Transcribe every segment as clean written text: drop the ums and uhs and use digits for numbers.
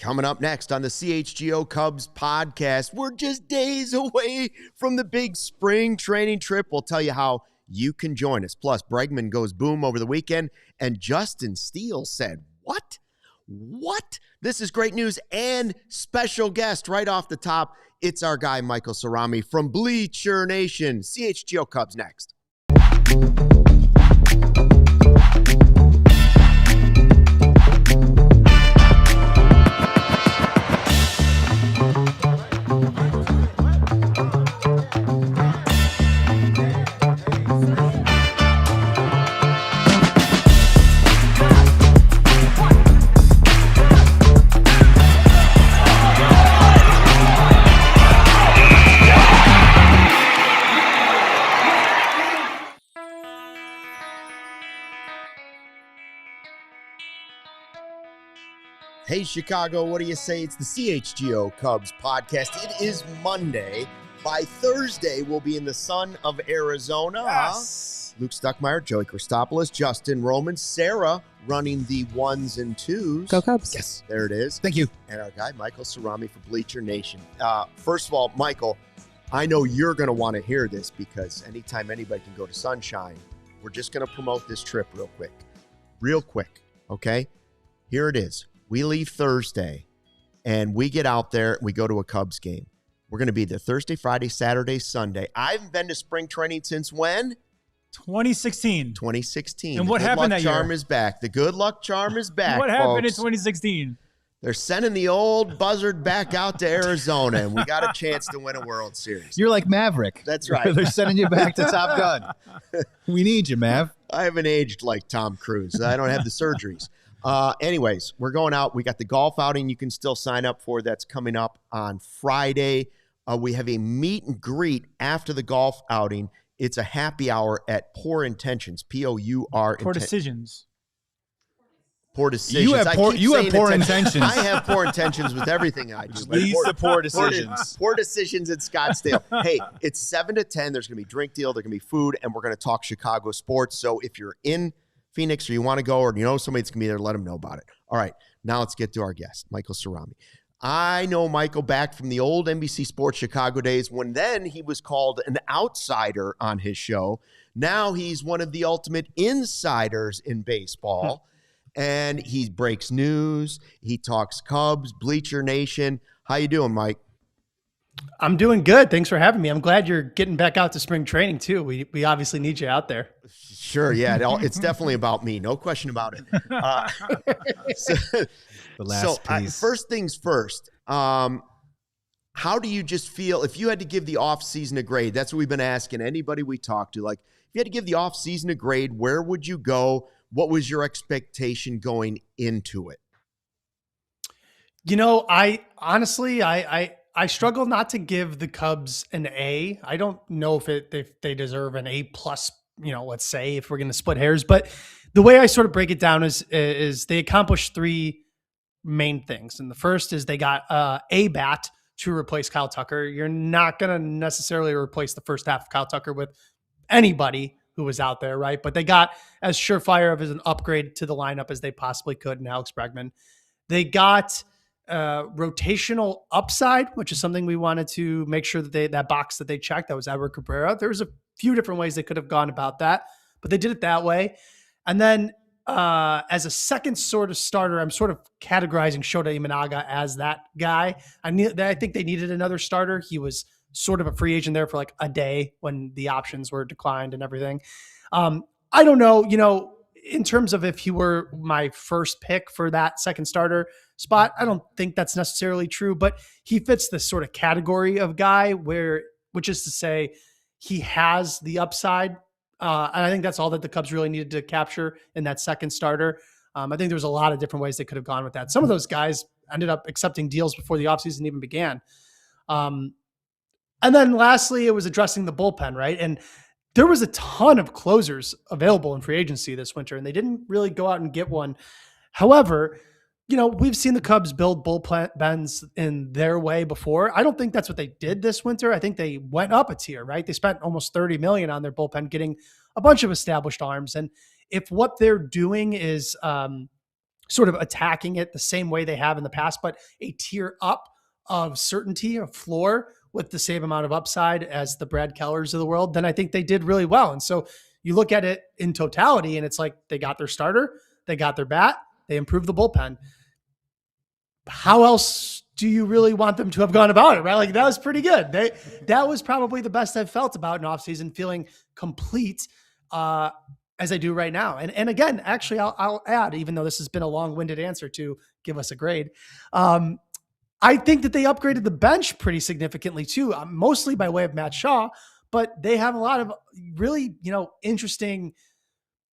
Coming up next on the CHGO Cubs podcast, we're just days away from the big spring training trip. We'll tell you how you can join us. Plus, Bregman goes boom over the weekend, and Justin Steele said, what? What? This is great news and special guest right off the top. It's our guy, Michael Cerami from Bleacher Nation. CHGO Cubs next. Hey, Chicago, what do you say? It's the CHGO Cubs podcast. It is Monday. By Thursday, we'll be in the sun of Arizona. Yes. Luke Stuckmeyer, Joey Christopoulos, Justin Roman, Sarah running the ones and twos. Go Cubs. Yes, there it is. Thank you. And our guy, Michael Cerami for Bleacher Nation. First of all, Michael, I know you're going to want to hear this because anytime anybody can go to Sunshine, we're just going to promote this trip real quick. Real quick, okay? Here it is. We leave Thursday, and we get out there, and we go to a Cubs game. We're going to be there Thursday, Friday, Saturday, Sunday. I haven't been to spring training since when? 2016. 2016. And what happened that year? The good luck charm is back. The good luck charm is back, What happened in folks. 2016? They're sending the old buzzard back out to Arizona, and we got a chance to win a World Series. You're like Maverick. That's right. They're sending you back to Top Gun. We need you, Mav. I haven't aged like Tom Cruise. I don't have the surgeries. Anyways, we're going out. We got the golf outing you can still sign up for. That's coming up on Friday. We have a meet and greet after the golf outing. It's a happy hour at Poor Intentions, P-O-U-R. Poor decisions. Poor decisions. You have poor intentions. I have poor intentions with everything I do. Leads to poor decisions. Poor decisions in Scottsdale. Hey, it's 7 to 10. There's going to be drink deal. There's going to be food, and we're going to talk Chicago sports. So if you're in Phoenix or you want to go or you know somebody that's going to be there, let them know about it. All right, now let's get to our guest, Michael Cerami. I know Michael back from the old NBC Sports Chicago days when then he was called an outsider on his show. Now he's one of the ultimate insiders in baseball, and he breaks news. He talks Cubs, Bleacher Nation. How you doing, Mike? I'm doing good. Thanks for having me. I'm glad you're getting back out to spring training too. We obviously need you out there. Sure, yeah. It's definitely about me. No question about it. The last piece. First things first, how do you just feel if you had to give the offseason a grade? That's what we've been asking anybody we talk to. Like, if you had to give the offseason a grade, where would you go? What was your expectation going into it? You know, I honestly struggle not to give the Cubs an A. I don't know if they deserve an A plus, let's say, if we're going to split hairs. But the way I sort of break it down is they accomplished three main things. And the first is they got a bat to replace Kyle Tucker. You're not going to necessarily replace the first half of Kyle Tucker with anybody who was out there, right? But they got as surefire of as an upgrade to the lineup as they possibly could in Alex Bregman. They got rotational upside, which is something we wanted to make sure that that box that they checked, that was Miguel Cabrera. There's a few different ways they could have gone about that, but they did it that way. And then as a second sort of starter, I'm sort of categorizing Shota Imanaga as that guy. I think they needed another starter. He was sort of a free agent there for like a day when the options were declined and everything. I don't know, in terms of if he were my first pick for that second starter spot, I don't think that's necessarily true, but he fits this sort of category of guy which is to say he has the upside. And I think that's all that the Cubs really needed to capture in that second starter. I think there was a lot of different ways they could have gone with that. Some of those guys ended up accepting deals before the offseason even began. And then lastly, it was addressing the bullpen, right? And there was a ton of closers available in free agency this winter, and they didn't really go out and get one. However, we've seen the Cubs build bullpens in their way before. I don't think that's what they did this winter. I think they went up a tier, right? They spent almost $30 million on their bullpen, getting a bunch of established arms. And if what they're doing is sort of attacking it the same way they have in the past, but a tier up of certainty, a floor with the same amount of upside as the Brad Kellers of the world, then I think they did really well. And so you look at it in totality and it's like they got their starter, they got their bat, they improved the bullpen. How else do you really want them to have gone about it, right? Like that was pretty good. That was probably the best I've felt about an offseason, feeling complete as I do right now. And again, actually I'll add, even though this has been a long-winded answer to give us a grade, I think that they upgraded the bench pretty significantly too, mostly by way of Matt Shaw, but they have a lot of really, interesting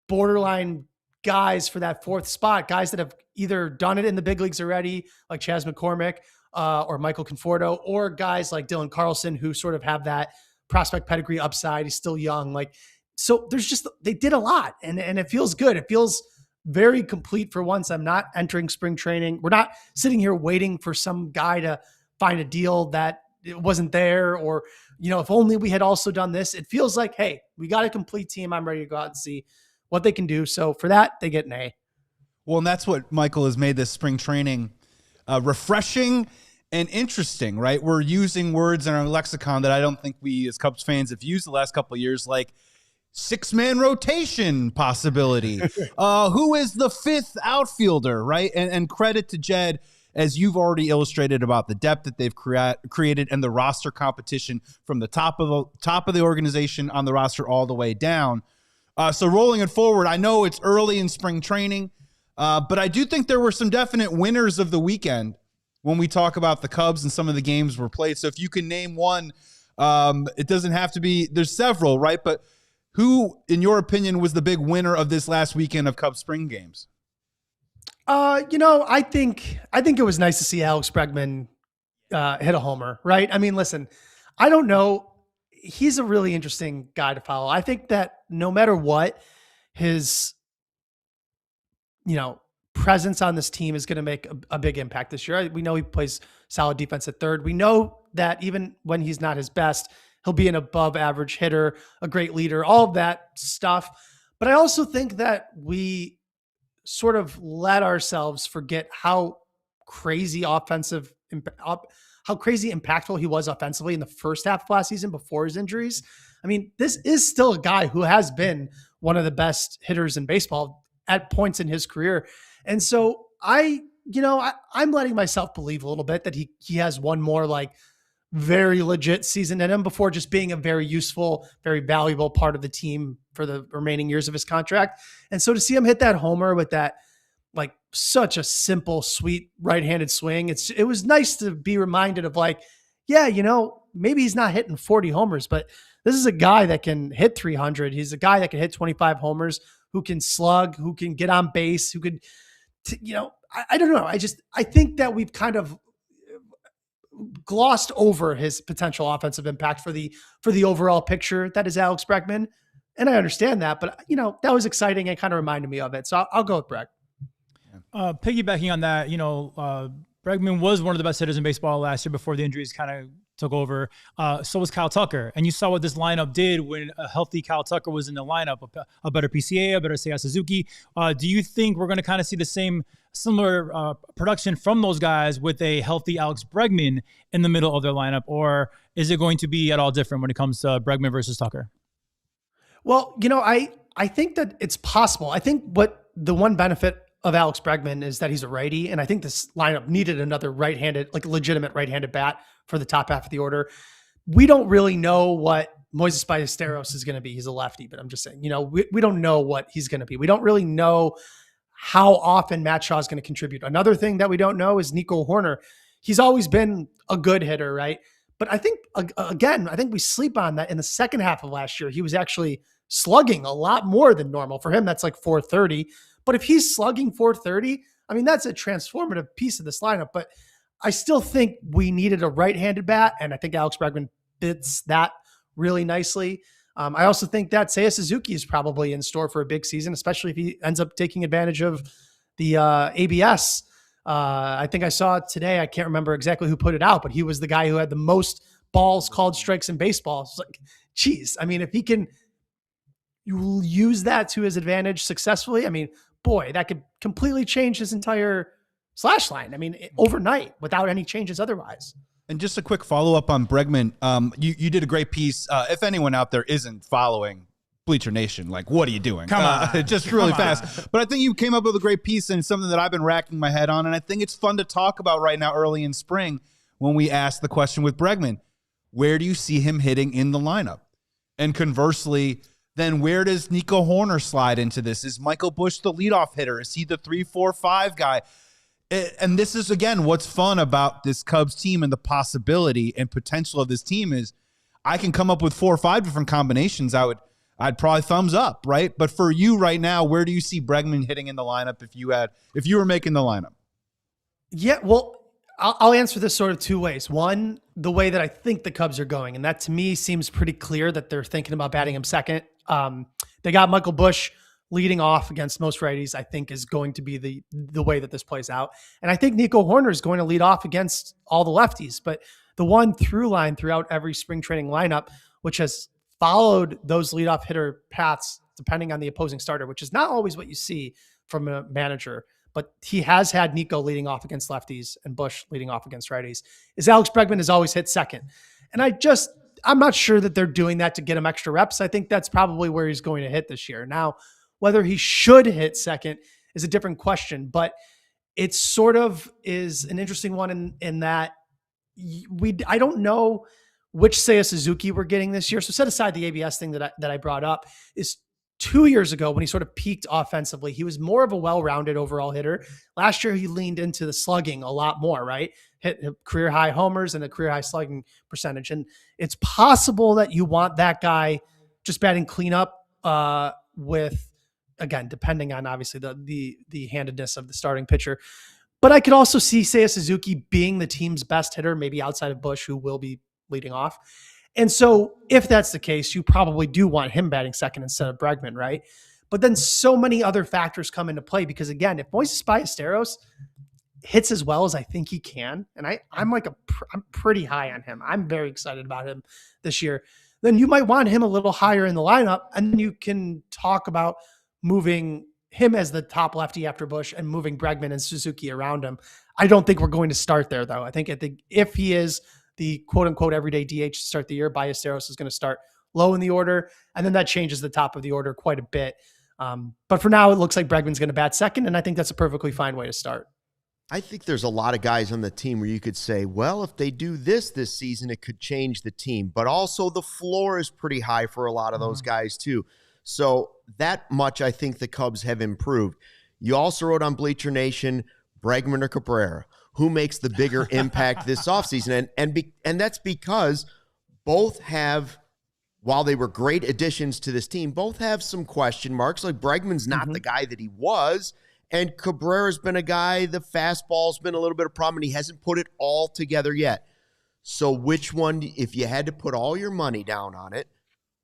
borderline guys for that fourth spot, guys that have either done it in the big leagues already, like Chas McCormick or Michael Conforto, or guys like Dylan Carlson who sort of have that prospect pedigree upside. He's still young. So they did a lot and it feels good. It feels very complete for once. I'm not entering spring training. We're not sitting here waiting for some guy to find a deal that it wasn't there, or, if only we had also done this. It feels like, hey, we got a complete team. I'm ready to go out and see what they can do. So for that, they get an A. Well, and that's what Michael has made this spring training refreshing and interesting, right? We're using words in our lexicon that I don't think we as Cubs fans have used the last couple of years, like 6-man rotation possibility. Who is the fifth outfielder, right? And credit to Jed, as you've already illustrated about the depth that they've created and the roster competition from the top of the organization on the roster all the way down. So rolling it forward, I know it's early in spring training, but I do think there were some definite winners of the weekend when we talk about the Cubs and some of the games were played. So if you can name one, it doesn't have to be, there's several, right? But who, in your opinion, was the big winner of this last weekend of Cubs spring games? I think it was nice to see Alex Bregman hit a homer, right? I mean, listen, I don't know. He's a really interesting guy to follow. I think that no matter what, his, presence on this team is going to make a big impact this year. We know he plays solid defense at third. We know that even when he's not his best, he'll be an above average hitter, a great leader, all of that stuff. But I also think that we sort of let ourselves forget how crazy impactful he was offensively in the first half of last season before his injuries. I mean, this is still a guy who has been one of the best hitters in baseball at points in his career. And so I'm letting myself believe a little bit that he has one more very legit season in him before just being a very useful, very valuable part of the team for the remaining years of his contract. And so to see him hit that homer with that, such a simple, sweet right-handed swing, it was nice to be reminded of maybe he's not hitting 40 homers, but this is a guy that can hit 300. He's a guy that can hit 25 homers, who can slug, who can get on base, who could, I don't know. I think that we've kind of glossed over his potential offensive impact for the overall picture that is Alex Bregman. And I understand that, but that was exciting and kind of reminded me of it. So I'll go with Breg. Piggybacking on that, Bregman was one of the best hitters in baseball last year before the injuries kind of took over. So was Kyle Tucker. And you saw what this lineup did when a healthy Kyle Tucker was in the lineup, a better PCA, a better Seiya Suzuki. Do you think we're going to kind of see the similar production from those guys with a healthy Alex Bregman in the middle of their lineup? Or is it going to be at all different when it comes to Bregman versus Tucker? Well, I think that it's possible. I think what the one benefit of Alex Bregman is that he's a righty. And I think this lineup needed another right-handed, legitimate right-handed bat for the top half of the order. We don't really know what Moises Ballesteros is going to be. He's a lefty, but I'm just saying, we don't know what he's going to be. We don't really know how often Matt Shaw is going to contribute. Another thing that we don't know is Nico Horner. He's always been a good hitter, right? But I think, again, we sleep on that. In the second half of last year, he was actually slugging a lot more than normal. For him, that's like 430. But if he's slugging 430, I mean, that's a transformative piece of this lineup. But I still think we needed a right-handed bat, and I think Alex Bregman fits that really nicely. I also think that Seiya Suzuki is probably in store for a big season, especially if he ends up taking advantage of the ABS. I think I saw it today. I can't remember exactly who put it out, but he was the guy who had the most balls called strikes in baseball. It's like, geez, I mean, if he can use that to his advantage successfully, I mean, boy, that could completely change his entire slash line. I mean, overnight without any changes otherwise. And just a quick follow-up on Bregman. You did a great piece. If anyone out there isn't following Bleacher Nation, like, what are you doing? Come on. Just really fast. But I think you came up with a great piece and something that I've been racking my head on, and I think it's fun to talk about right now early in spring when we ask the question with Bregman, where do you see him hitting in the lineup? And conversely, then where does Nico Hoerner slide into this? Is Michael Busch the leadoff hitter? Is he the 3-4-5 guy? And this is, again, what's fun about this Cubs team and the possibility and potential of this team is I can come up with 4 or 5 different combinations. I'd probably thumbs up, right? But for you right now, where do you see Bregman hitting in the lineup if you were making the lineup? Yeah, well, I'll answer this sort of 2 ways. One, the way that I think the Cubs are going, and that to me seems pretty clear that they're thinking about batting him second. They got Michael Busch leading off against most righties, I think is going to be the way that this plays out. And I think Nico Hoerner is going to lead off against all the lefties. But the one through line throughout every spring training lineup, which has followed those leadoff hitter paths, depending on the opposing starter, which is not always what you see from a manager, but he has had Nico leading off against lefties and Busch leading off against righties, is Alex Bregman has always hit second. And I'm not sure that they're doing that to get him extra reps. I think that's probably where he's going to hit this year. Now, whether he should hit second is a different question, but it sort of is an interesting one in that I don't know which Seiya Suzuki we're getting this year. So set aside the ABS thing that I brought up, is 2 years ago when he sort of peaked offensively, he was more of a well-rounded overall hitter. Last year, he leaned into the slugging a lot more, right? Hit career high homers and a career high slugging percentage. And it's possible that you want that guy just batting cleanup with, again, depending on obviously the handedness of the starting pitcher. But I could also see Seiya Suzuki being the team's best hitter, maybe outside of Busch, who will be leading off. And so if that's the case, you probably do want him batting second instead of Bregman, right? But then so many other factors come into play because, again, if Moises Ballesteros hits as well as I think he can, and I'm pretty high on him. I'm very excited about him this year. Then you might want him a little higher in the lineup, and then you can talk about moving him as the top lefty after Busch and moving Bregman and Suzuki around him. I don't think we're going to start there, though. I think if he is the quote-unquote everyday DH to start the year, Ballesteros is going to start low in the order, and then that changes the top of the order quite a bit. But for now, it looks like Bregman's going to bat second, and I think that's a perfectly fine way to start. I think there's a lot of guys on the team where you could say, well, if they do this season, it could change the team. But also the floor is pretty high for a lot of those guys too. So that much I think the Cubs have improved. You also wrote on Bleacher Nation, Bregman or Cabrera. Who makes the bigger impact this offseason? And that's because both have, while they were great additions to this team, both have some question marks. Like Bregman's not the guy that he was, and Cabrera's been a guy, the fastball's been a little bit of a problem, and he hasn't put it all together yet. So which one, if you had to put all your money down on it,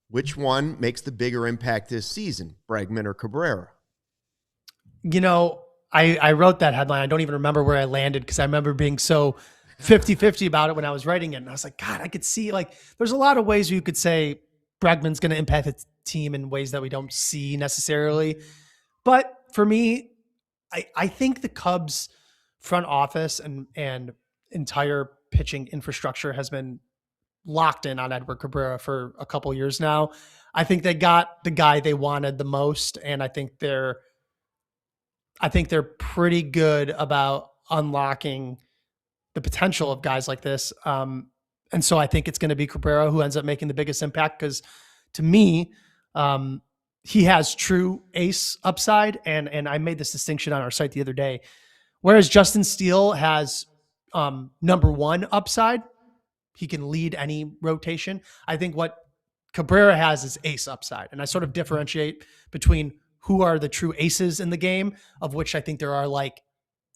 which one makes the bigger impact this season, Bregman or Cabrera? You know, I wrote that headline. I don't even remember where I landed because I remember being so 50-50 about it when I was writing it. And I was like, God, I could see, like, there's a lot of ways you could say Bregman's going to impact the team in ways that we don't see necessarily. But for me, I think the Cubs front office and entire pitching infrastructure has been locked in on Edward Cabrera for a couple years now. I think they got the guy they wanted the most, and I think they're pretty good about unlocking the potential of guys like this. And so I think it's going to be Cabrera who ends up making the biggest impact because to me, he has true ace upside. And I made this distinction on our site the other day, whereas Justin Steele has number one upside. He can lead any rotation. I think what Cabrera has is ace upside. And I sort of differentiate between who are the true aces in the game, of which I think there are like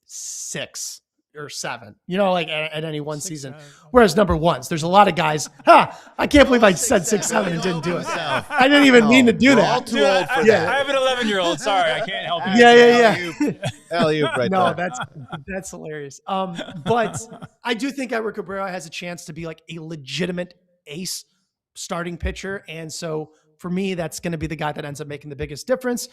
6 or 7, like at any one season. 7. Whereas number ones, there's a lot of guys. I can't believe I said 6, 7 and didn't do it. I didn't even mean to do that. All too old for I that. have an 11-year-old. Sorry, I can't help you. Yeah. Alley-oop right No, there. that's hilarious. But I do think Edward Cabrera has a chance to be like a legitimate ace starting pitcher. And so for me, that's going to be the guy that ends up making the biggest difference.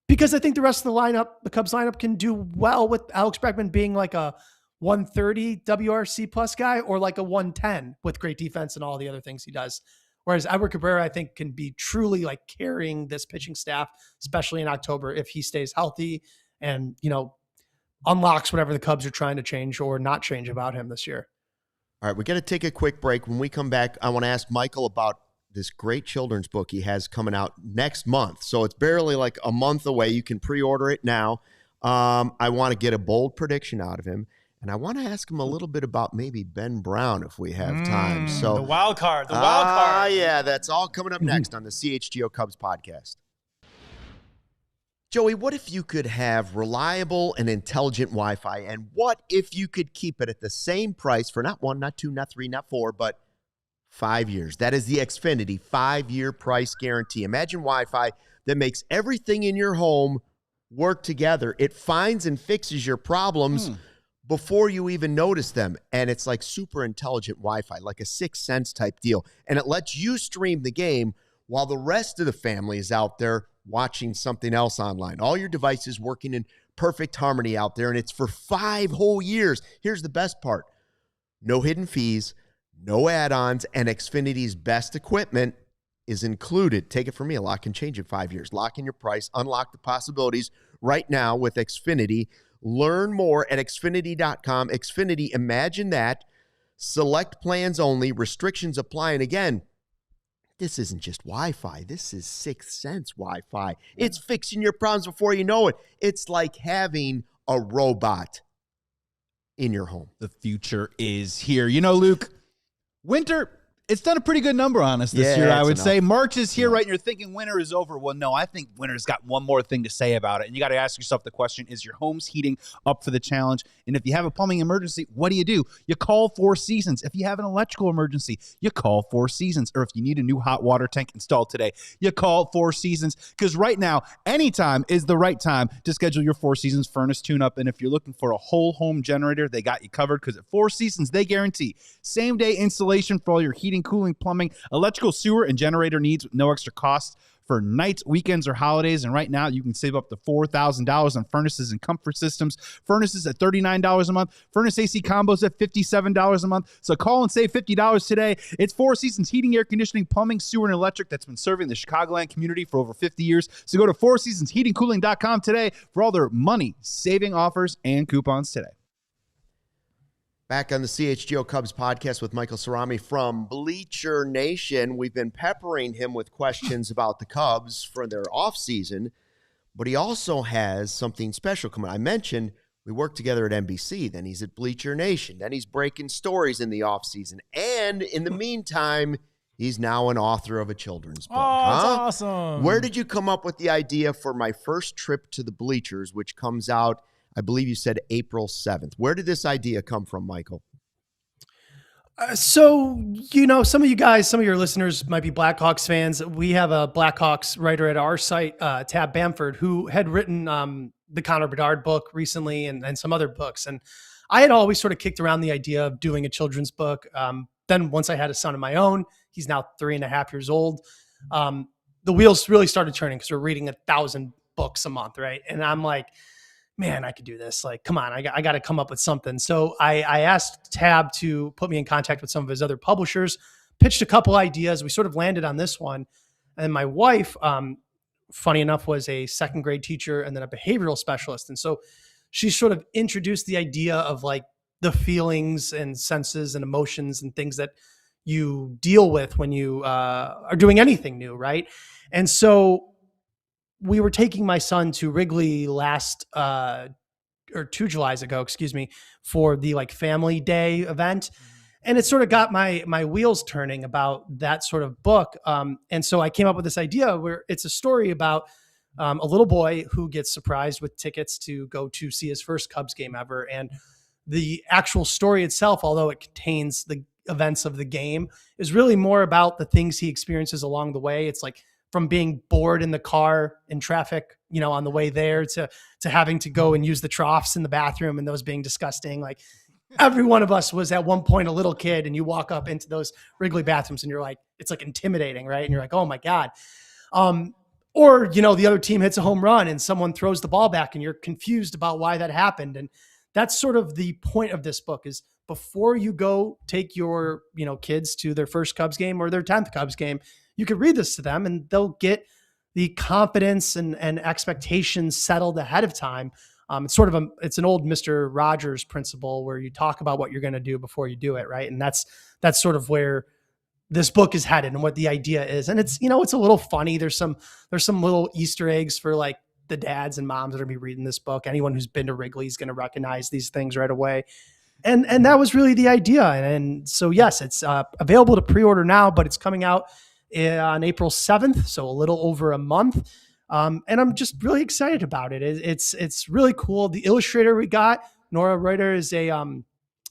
Because I think the rest of the Cubs lineup can do well with Alex Bregman being like a 130 WRC plus guy or like a 110 with great defense and all the other things he does. Whereas Edward Cabrera, I think, can be truly like carrying this pitching staff, especially in October, if he stays healthy and, unlocks whatever the Cubs are trying to change or not change about him this year. All right, we got to take a quick break. When we come back, I want to ask Michael about this great children's book he has coming out next month. So it's barely like a month away. You can pre-order it now. I want to get a bold prediction out of him. And I want to ask him a little bit about maybe Ben Brown if we have time. So the wild card. Yeah, that's all coming up next on the CHGO Cubs podcast. Joey, what if you could have reliable and intelligent Wi-Fi? And what if you could keep it at the same price for not 1, not 2, not 3, not 4, but 5 years? That is the Xfinity 5-year price guarantee. Imagine Wi-Fi that makes everything in your home work together. It finds and fixes your problems before you even notice them. And it's like super intelligent Wi-Fi, like a 6th Sense type deal. And it lets you stream the game while the rest of the family is out there watching something else online. All your devices working in perfect harmony out there, and it's for 5 whole years. Here's the best part. No hidden fees, no add-ons, and Xfinity's best equipment is included. Take it from me, a lot can change in 5 years. Lock in your price, unlock the possibilities right now with Xfinity. Learn more at Xfinity.com. Xfinity, imagine that. Select plans only, restrictions apply, and again, this isn't just Wi-Fi. This is 6th Sense Wi-Fi. It's fixing your problems before you know it. It's like having a robot in your home. The future is here. Luke, winter, it's done a pretty good number on us this year, I would say. March is here, right? And you're thinking winter is over. Well, no, I think winter's got one more thing to say about it. And you got to ask yourself the question, is your home's heating up for the challenge? And if you have a plumbing emergency, what do? You call Four Seasons. If you have an electrical emergency, you call Four Seasons. Or if you need a new hot water tank installed today, you call Four Seasons. Because right now, anytime is the right time to schedule your Four Seasons furnace tune-up. And if you're looking for a whole home generator, they got you covered, because at Four Seasons, they guarantee same-day installation for all your heating, cooling, plumbing, electrical, sewer, and generator needs with no extra cost for nights, weekends, or holidays. And right now, you can save up to $4,000 on furnaces and comfort systems. Furnaces at $39 a month. Furnace AC combos at $57 a month. So call and save $50 today. It's Four Seasons Heating, Air Conditioning, Plumbing, Sewer, and Electric that's been serving the Chicagoland community for over 50 years. So go to fourseasonsheatingcooling.com today for all their money-saving offers and coupons today. Back on the CHGO Cubs podcast with Michael Cerami from Bleacher Nation. We've been peppering him with questions about the Cubs for their offseason, but he also has something special coming. I mentioned we work together at NBC, then he's at Bleacher Nation, then he's breaking stories in the offseason, and in the meantime, he's now an author of a children's book. Oh, that's awesome. Where did you come up with the idea for My First Trip to the Bleachers, which comes out, I believe you said April 7th. Where did this idea come from, Michael? So, some of you guys, some of your listeners might be Blackhawks fans. We have a Blackhawks writer at our site, Tab Bamford, who had written the Connor Bedard book recently and some other books. And I had always sort of kicked around the idea of doing a children's book. Then once I had a son of my own, he's now 3.5 years old. The wheels really started turning because we're reading 1,000 books a month, right? And I'm like, man, I could do this. Like, come on, I got to come up with something. So I asked Tab to put me in contact with some of his other publishers, pitched a couple ideas. We sort of landed on this one. And my wife, funny enough, was a 2nd grade teacher and then a behavioral specialist. And so she sort of introduced the idea of like the feelings and senses and emotions and things that you deal with when you are doing anything new, right? And so we were taking my son to Wrigley or 2 Julys ago, for the like family day event. And it sort of got my wheels turning about that sort of book. And so I came up with this idea where it's a story about a little boy who gets surprised with tickets to go to see his first Cubs game ever. And the actual story itself, although it contains the events of the game, is really more about the things he experiences along the way. It's like from being bored in the car in traffic, on the way there to having to go and use the troughs in the bathroom and those being disgusting. Like every one of us was at one point a little kid, and you walk up into those Wrigley bathrooms and you're like, it's like intimidating, right? And you're like, oh my God. Or, the other team hits a home run and someone throws the ball back and you're confused about why that happened. And that's sort of the point of this book is before you go take your, kids to their first Cubs game or their 10th Cubs game, you could read this to them and they'll get the confidence and expectations settled ahead of time. It's an old Mr. Rogers principle where you talk about what you're going to do before you do it. Right. And that's sort of where this book is headed and what the idea is. And it's, it's a little funny. There's some little Easter eggs for like the dads and moms that are going to be reading this book. Anyone who's been to Wrigley is going to recognize these things right away. And that was really the idea. And so, yes, it's available to pre-order now, but it's coming out on April 7th. So a little over a month. And I'm just really excited about it. It's really cool. The illustrator we got, Nora Reuter, is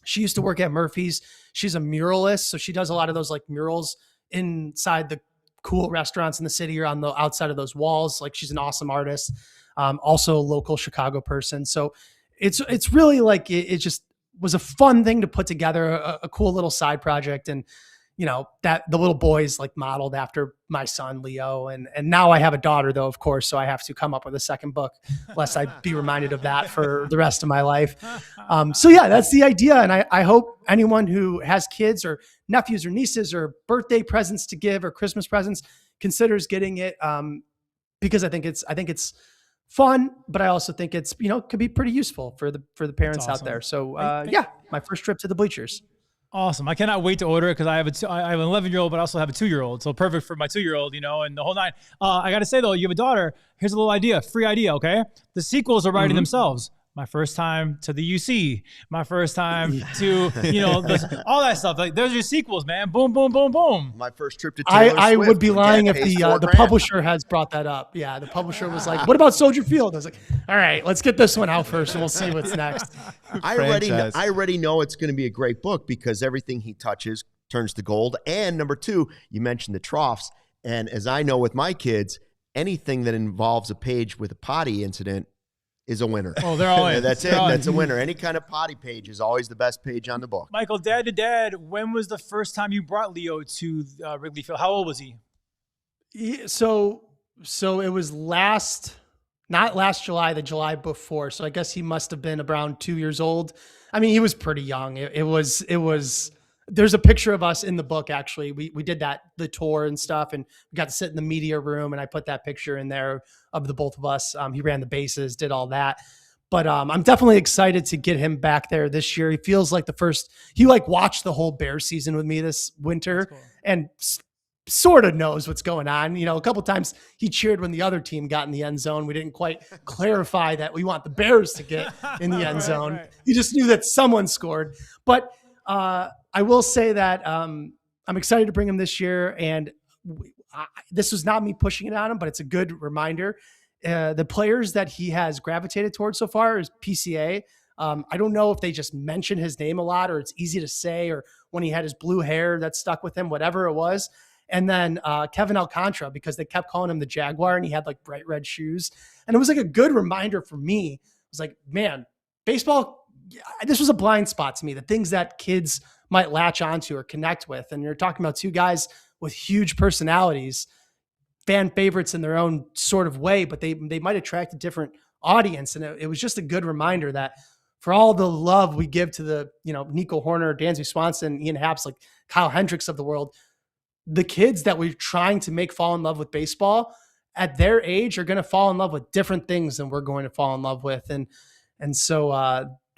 she used to work at Murphy's. She's a muralist. So she does a lot of those like murals inside the cool restaurants in the city or on the outside of those walls. Like she's an awesome artist. Also a local Chicago person. So it's really like, it just was a fun thing to put together, a cool little side project. And, that the little boy's like modeled after my son, Leo. And now I have a daughter though, of course. So I have to come up with a second book, lest I be reminded of that for the rest of my life. So yeah, that's the idea. And I hope anyone who has kids or nephews or nieces or birthday presents to give or Christmas presents considers getting it. Because I think it's fun, but I also think it's, could be pretty useful for the parents out there. So my first trip to the Bleachers. Awesome. I cannot wait to order it because I have an 11-year-old, but I also have a 2-year-old. So perfect for my 2-year-old, and the whole nine. I got to say though, you have a daughter. Here's a little idea, free idea. Okay. The sequels are writing themselves. My first time to the UC, my first time to, all that stuff. Like those are your sequels, man. Boom, boom, boom, boom. My first trip to Taylor Swift. I would be lying if the publisher has brought that up. Yeah, the publisher was like, "What about Soldier Field?" I was like, "All right, let's get this one out first, and we'll see what's next." I already know it's going to be a great book because everything he touches turns to gold. And number two, you mentioned the troughs, and as I know with my kids, anything that involves a page with a potty incident is a winner. Oh, they're all in. That's it. That's a winner. Any kind of potty page is always the best page on the book. Michael, dad to dad, when was the first time you brought Leo to Wrigley Field? How old was he? So it was not last July, the July before. So I guess he must have been around 2 years old. I mean, he was pretty young. It was. There's a picture of us in the book. Actually, we did the tour and stuff, and we got to sit in the media room, and I put that picture in there of the both of us. He ran the bases, did all that, but I'm definitely excited to get him back there this year. He feels like he watched the whole Bears season with me this winter, cool. And sort of knows what's going on. A couple of times he cheered when the other team got in the end zone. We didn't quite clarify that we want the Bears to get in the end zone. Right. He just knew that someone scored, but. I will say that I'm excited to bring him this year, and this was not me pushing it on him, but it's a good reminder. The players that he has gravitated towards so far is PCA. I don't know if they just mention his name a lot, or it's easy to say, or when he had his blue hair that stuck with him, whatever it was. And then Kevin Alcantara, because they kept calling him the Jaguar, and he had like bright red shoes. And it was like a good reminder for me. It was like, man, baseball, this was a blind spot to me. The things that kids might latch onto or connect with. And you're talking about two guys with huge personalities, fan favorites in their own sort of way, but they might attract a different audience. And it was just a good reminder that for all the love we give to the, Nico Horner, Dansby Swanson, Ian Haps, like Kyle Hendricks of the world, the kids that we're trying to make fall in love with baseball at their age are going to fall in love with different things than we're going to fall in love with. And so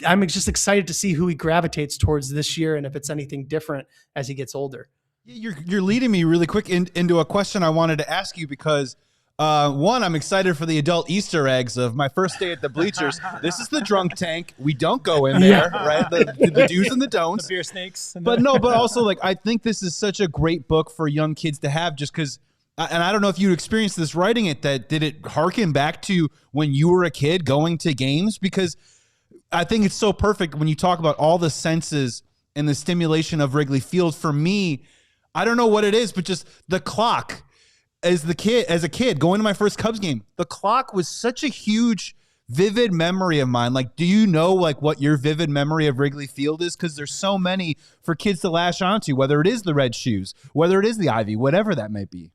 I'm just excited to see who he gravitates towards this year and if it's anything different as he gets older. You're leading me really quick into a question I wanted to ask you because, one, I'm excited for the adult Easter eggs of my first day at the Bleachers. This is the drunk tank. We don't go in there, right? The do's and the don'ts. The beer snakes. But also, I think this is such a great book for young kids to have just because, and I don't know if you experienced this writing it, did it harken back to when you were a kid going to games? Because I think it's so perfect when you talk about all the senses and the stimulation of Wrigley Field. For me, I don't know what it is, but just the clock as a kid going to my first Cubs game, the clock was such a huge, vivid memory of mine. Like, do you know what your vivid memory of Wrigley Field is? Because there's so many for kids to lash onto, whether it is the red shoes, whether it is the ivy, whatever that might be.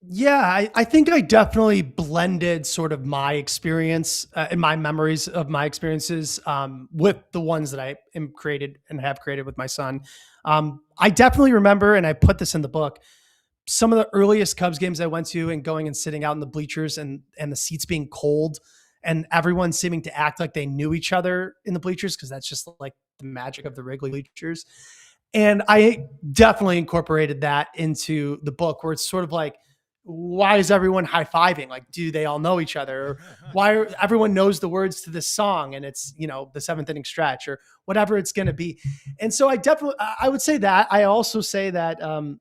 Yeah, I think I definitely blended sort of my experience and my memories of my experiences with the ones that I am created and have created with my son. I definitely remember, and I put this in the book, some of the earliest Cubs games I went to and going and sitting out in the bleachers and the seats being cold and everyone seeming to act like they knew each other in the bleachers because that's just like the magic of the Wrigley bleachers. And I definitely incorporated that into the book where it's sort of like, why is everyone high-fiving? Like, do they all know each other? Or why everyone knows the words to this song and it's, the 7th inning stretch or whatever it's going to be. And so I would say that. I also say that, I'm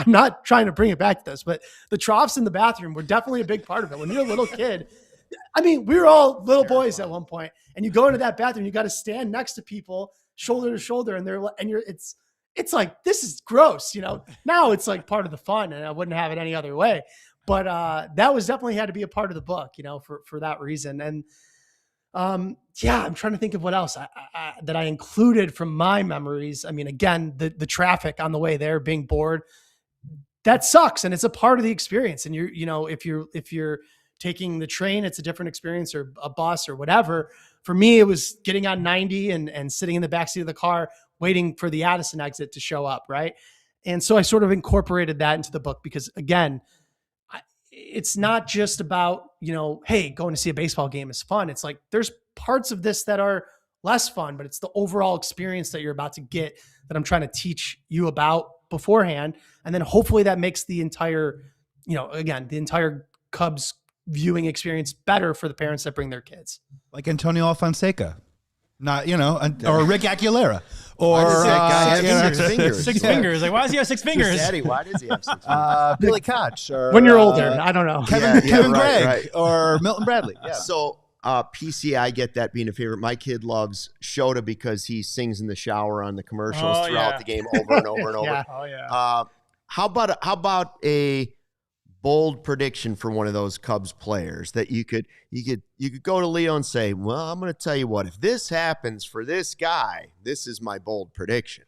not trying to bring it back to this, but the troughs in the bathroom were definitely a big part of it. When you're a little kid, I mean, we were all little boys at one point, and you go into that bathroom, you got to stand next to people shoulder to shoulder, it's like, this is gross, now it's like part of the fun and I wouldn't have it any other way. But that was definitely had to be a part of the book, for that reason. And I'm trying to think of what else that I included from my memories. I mean, again, the traffic on the way there, being bored, that sucks. And it's a part of the experience. And if you're taking the train, it's a different experience, or a bus or whatever. For me, it was getting on 90 and sitting in the backseat of the car, waiting for the Addison exit to show up. Right. And so I sort of incorporated that into the book because, again, it's not just about, hey, going to see a baseball game is fun. It's like, there's parts of this that are less fun, but it's the overall experience that you're about to get that I'm trying to teach you about beforehand. And then hopefully that makes the entire, the entire Cubs viewing experience better for the parents that bring their kids. Like Antonio Alfonseca, not, or Rick Aguilera, or six fingers. Like, why does he have 6 fingers? Daddy, why does he have 6 fingers? Billy Koch, or when you're older, I don't know. Kevin Gregg, or Milton Bradley. Yeah. So PC, I get that being a favorite. My kid loves Shota because he sings in the shower on the commercials throughout the game over and over and over. Yeah. Oh yeah. How about a bold prediction for one of those Cubs players that you could go to Leo and say, well, I'm going to tell you what, if this happens for this guy, this is my bold prediction.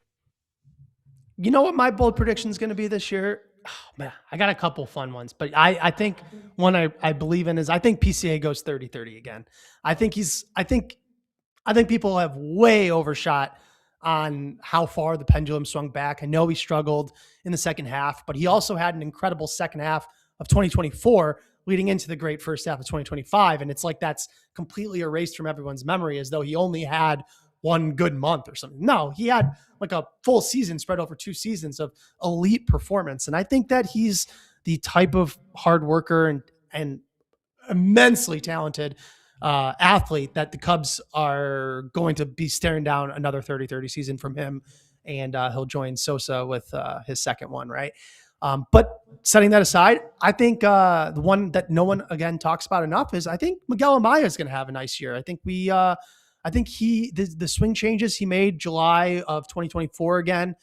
You know what my bold prediction is going to be this year? Oh, man, I got a couple fun ones, but I think one I believe in is I think PCA goes 30-30 again. I think people have way overshot on how far the pendulum swung back. I know he struggled in the second half, but he also had an incredible second half of 2024 leading into the great first half of 2025. And it's like, that's completely erased from everyone's memory as though he only had one good month or something. No, he had like a full season spread over 2 seasons of elite performance. And I think that he's the type of hard worker and immensely talented athlete that the Cubs are going to be staring down another 30-30 season from him. And he'll join Sosa with his second one. Right. But setting that aside, I think the one that no one again talks about enough is I think Miguel Amaya is going to have a nice year. I think the swing changes he made July of 2024 again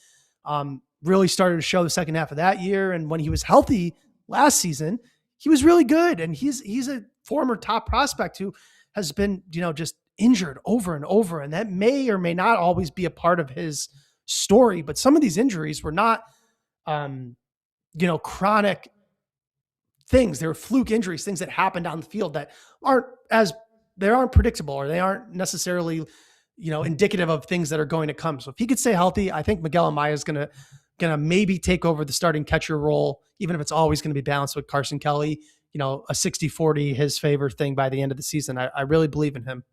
really started to show the second half of that year. And when he was healthy last season, he was really good. And he's a former top prospect who has been, just injured over and over. And that may or may not always be a part of his story, but some of these injuries were not, chronic things. They're fluke injuries, things that happen down the field that aren't predictable, or they aren't necessarily, indicative of things that are going to come. So if he could stay healthy, I think Miguel Amaya is going to maybe take over the starting catcher role, even if it's always going to be balanced with Carson Kelly, a 60-40 his favor thing by the end of the season. I really believe in him.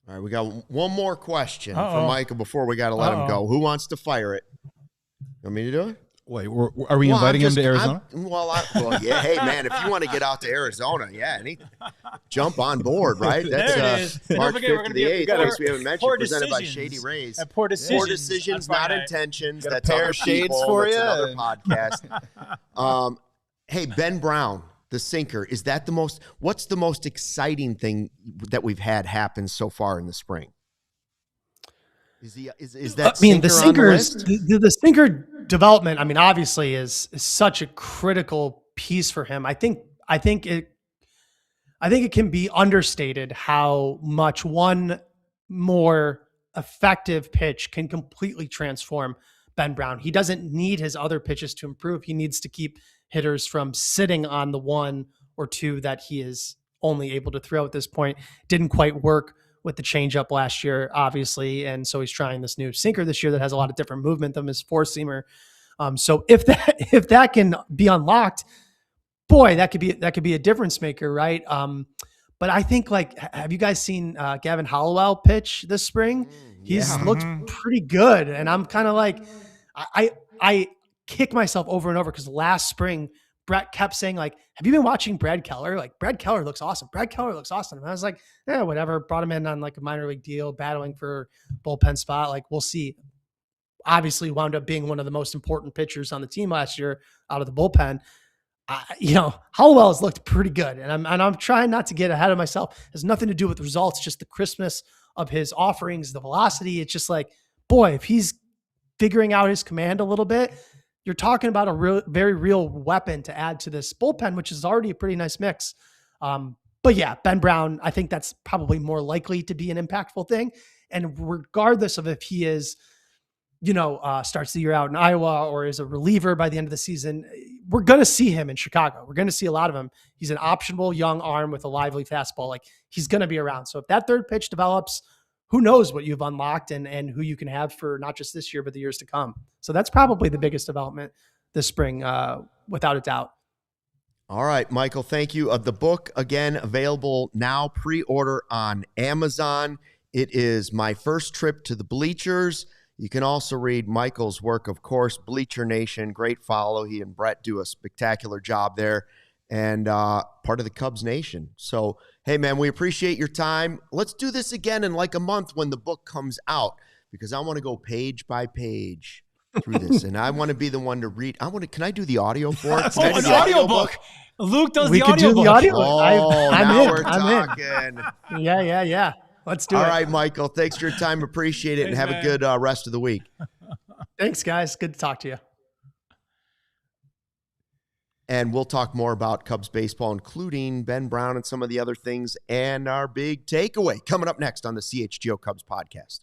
All right, we got one more question from Michael before we got to let him go. Who wants to fire it? You want me to do it? Wait, are we inviting him to Arizona? Yeah. Hey, man, if you want to get out to Arizona, jump on board, right? That's March 5th to the 8th. In case we haven't mentioned, presented by Shady Rays. Poor Decisions. Poor Decisions, not intentions. Got a That's pair other of shades people. for That's you. another podcast. Hey, Ben Brown, the sinker. Is that what's the most exciting thing that we've had happen so far in the spring? Is that the sinker development, obviously is such a critical piece for him. I think it can be understated how much one more effective pitch can completely transform Ben Brown. He doesn't need his other pitches to improve. He needs to keep hitters from sitting on the 1 or 2 that he is only able to throw at this point. Didn't quite work with the changeup last year, obviously. And so he's trying this new sinker this year that has a lot of different movement than his 4-seamer. So if that can be unlocked, boy, that could be a difference maker, right? But I think, like, have you guys seen Gavin Hollowell pitch this spring? He's looked pretty good, and I'm kind of like, I kick myself over and over because last spring Brett kept saying, like, have you been watching Brad Keller? Like, Brad Keller looks awesome. Brad Keller looks awesome. And I was like, yeah, whatever. Brought him in on like a minor league deal, battling for bullpen spot. Like, we'll see. Obviously wound up being one of the most important pitchers on the team last year out of the bullpen. Hollowell has looked pretty good, and I'm trying not to get ahead of myself. It has nothing to do with results, just the crispness of his offerings, the velocity. It's just like, boy, if he's figuring out his command a little bit, you're talking about a very real weapon to add to this bullpen, which is already a pretty nice mix. But yeah, Ben Brown, I think that's probably more likely to be an impactful thing. And regardless of if he is, starts the year out in Iowa or is a reliever by the end of the season, we're going to see him in Chicago. We're going to see a lot of him. He's an optionable young arm with a lively fastball. Like, he's going to be around. So if that third pitch develops, who knows what you've unlocked and who you can have for not just this year, but the years to come. So that's probably the biggest development this spring, without a doubt. All right, Michael, thank you. The book, again, available now, pre-order on Amazon. It is My First Trip to the Bleachers. You can also read Michael's work, of course, Bleacher Nation. Great follow. He and Brett do a spectacular job there, and part of the Cubs Nation. So, hey, man, we appreciate your time. Let's do this again in like a month when the book comes out, because I want to go page by page through this, and I want to be the one to read. Can I do the audio for it? An audio book. Luke does we the could audio do book. The audio. We're talking. Yeah. Let's do it. All right, Michael, thanks for your time. Appreciate it, and have a good rest of the week. Thanks, guys. Good to talk to you. And we'll talk more about Cubs baseball, including Ben Brown and some of the other things, and our big takeaway coming up next on the CHGO Cubs Podcast.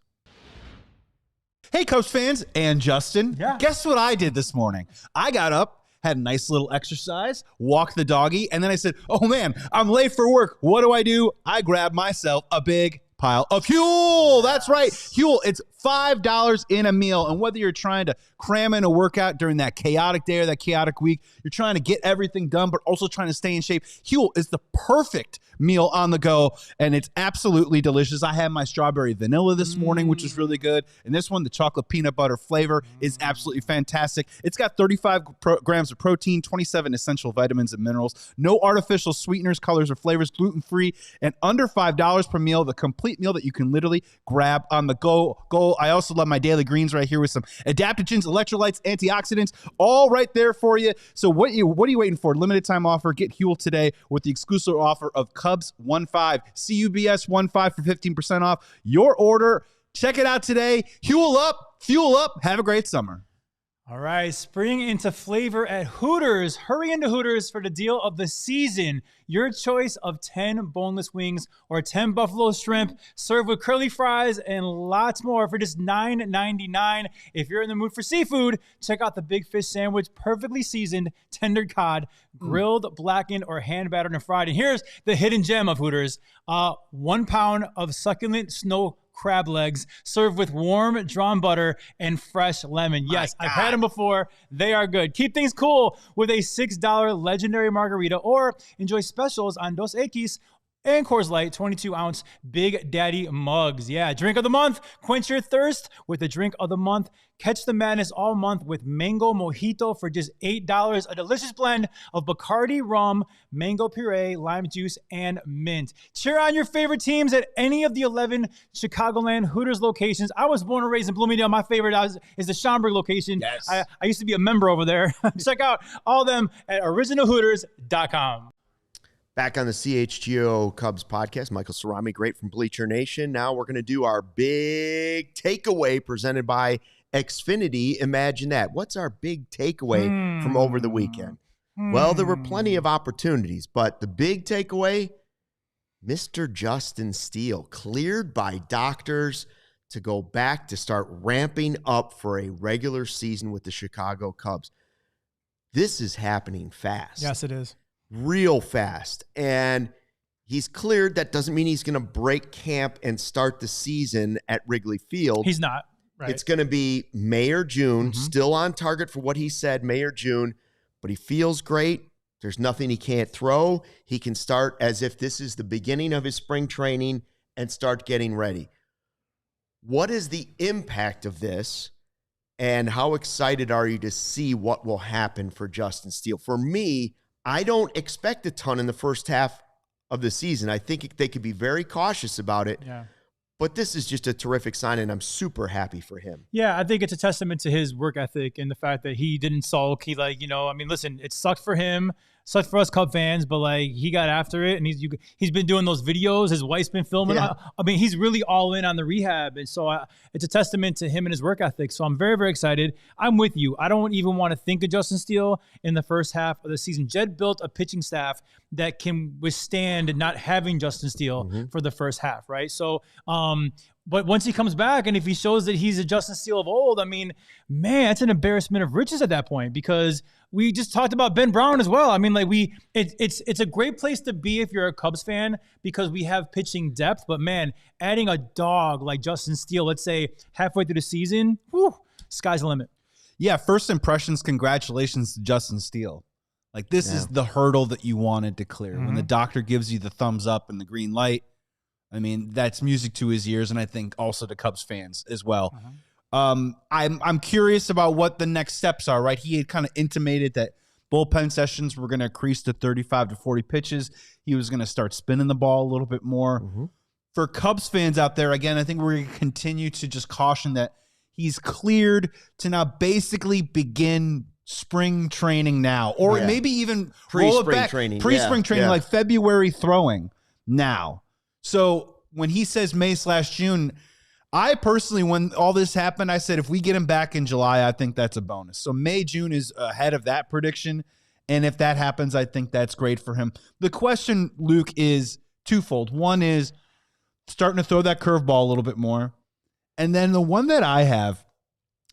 Hey, Cubs fans and Justin. Yeah. Guess what I did this morning? I got up, had a nice little exercise, walked the doggy, and then I said, oh, man, I'm late for work. What do? I grabbed myself a big pile of Huel. That's right. Huel, it's $5 in a meal. And whether you're trying to cram in a workout during that chaotic day or that chaotic week, you're trying to get everything done, but also trying to stay in shape, Huel is the perfect meal on the go, and it's absolutely delicious. I had my strawberry vanilla this morning, which is really good. And this one, the chocolate peanut butter flavor, is absolutely fantastic. It's got 35 grams of protein, 27 essential vitamins and minerals, no artificial sweeteners, colors, or flavors, gluten-free, and under $5 per meal, the complete meal that you can literally grab on the go. I also love my daily greens right here with some adaptogens, electrolytes, antioxidants, all right there for you. So what are you waiting for? Limited time offer. Get Huel today with the exclusive offer of Cubs15, CUBS15 for 15% off your order. Check it out today. Huel up, fuel up. Have a great summer. All right, spring into flavor at Hooters. Hurry into Hooters for the deal of the season. Your choice of 10 boneless wings or 10 buffalo shrimp served with curly fries and lots more for just $9.99. If you're in the mood for seafood, check out the Big Fish Sandwich, perfectly seasoned tender cod, grilled, blackened, or hand-battered and fried. And here's the hidden gem of Hooters. 1 pound of succulent snow crab legs served with warm drawn butter and fresh lemon. Yes, I've had them before. They are good. Keep things cool with a $6 legendary margarita, or enjoy specials on Dos Equis and Coors Light 22-ounce Big Daddy mugs. Yeah, drink of the month. Quench your thirst with the drink of the month. Catch the madness all month with Mango Mojito for just $8. A delicious blend of Bacardi rum, mango puree, lime juice, and mint. Cheer on your favorite teams at any of the 11 Chicagoland Hooters locations. I was born and raised in Bloomingdale. My favorite is the Schaumburg location. Yes. I used to be a member over there. Check out all of them at originalhooters.com. Back on the CHGO Cubs podcast, Michael Cerami, great from Bleacher Nation. Now we're going to do our big takeaway presented by Xfinity. Imagine that. What's our big takeaway from over the weekend? Well, there were plenty of opportunities, but the big takeaway, Mr. Justin Steele, cleared by doctors to go back to start ramping up for a regular season with the Chicago Cubs. This is happening fast. Yes, it is. Real fast. And he's cleared. That doesn't mean he's going to break camp and start the season at Wrigley Field. He's not. Right. It's going to be May or June, still on target for what he said, May or June, but he feels great. There's nothing he can't throw. He can start as if this is the beginning of his spring training and start getting ready. What is the impact of this, and how excited are you to see what will happen for Justin Steele? For me, I don't expect a ton in the first half of the season. I think they could be very cautious about it. Yeah. But this is just a terrific sign, and I'm super happy for him. Yeah, I think it's a testament to his work ethic and the fact that he didn't sulk. He listen, it sucked for him, sucked for us Cub fans, but he got after it, and he's been doing those videos. His wife's been filming. Yeah. He's really all in on the rehab, and so it's a testament to him and his work ethic. So I'm very, very excited. I'm with you. I don't even want to think of Justin Steele in the first half of the season. Jed built a pitching staff that can withstand not having Justin Steele for the first half, right? So, but once he comes back, and if he shows that he's a Justin Steele of old, man, it's an embarrassment of riches at that point, because we just talked about Ben Brown as well. It's a great place to be if you're a Cubs fan, because we have pitching depth. But man, adding a dog like Justin Steele, let's say halfway through the season, sky's the limit. Yeah, first impressions, congratulations to Justin Steele. This is the hurdle that you wanted to clear. When the doctor gives you the thumbs up and the green light, that's music to his ears, and I think also to Cubs fans as well. I'm curious about what the next steps are, right? He had kind of intimated that bullpen sessions were going to increase to 35 to 40 pitches. He was going to start spinning the ball a little bit more. For Cubs fans out there, again, I think we're going to continue to just caution that he's cleared to now basically begin spring training now, or maybe even roll it back, pre-spring training, like February throwing now. So when he says May/June, I personally, when all this happened, I said, if we get him back in July, I think that's a bonus. So May, June is ahead of that prediction. And if that happens, I think that's great for him. The question, Luke, is twofold. One is starting to throw that curveball a little bit more. And then the one that I have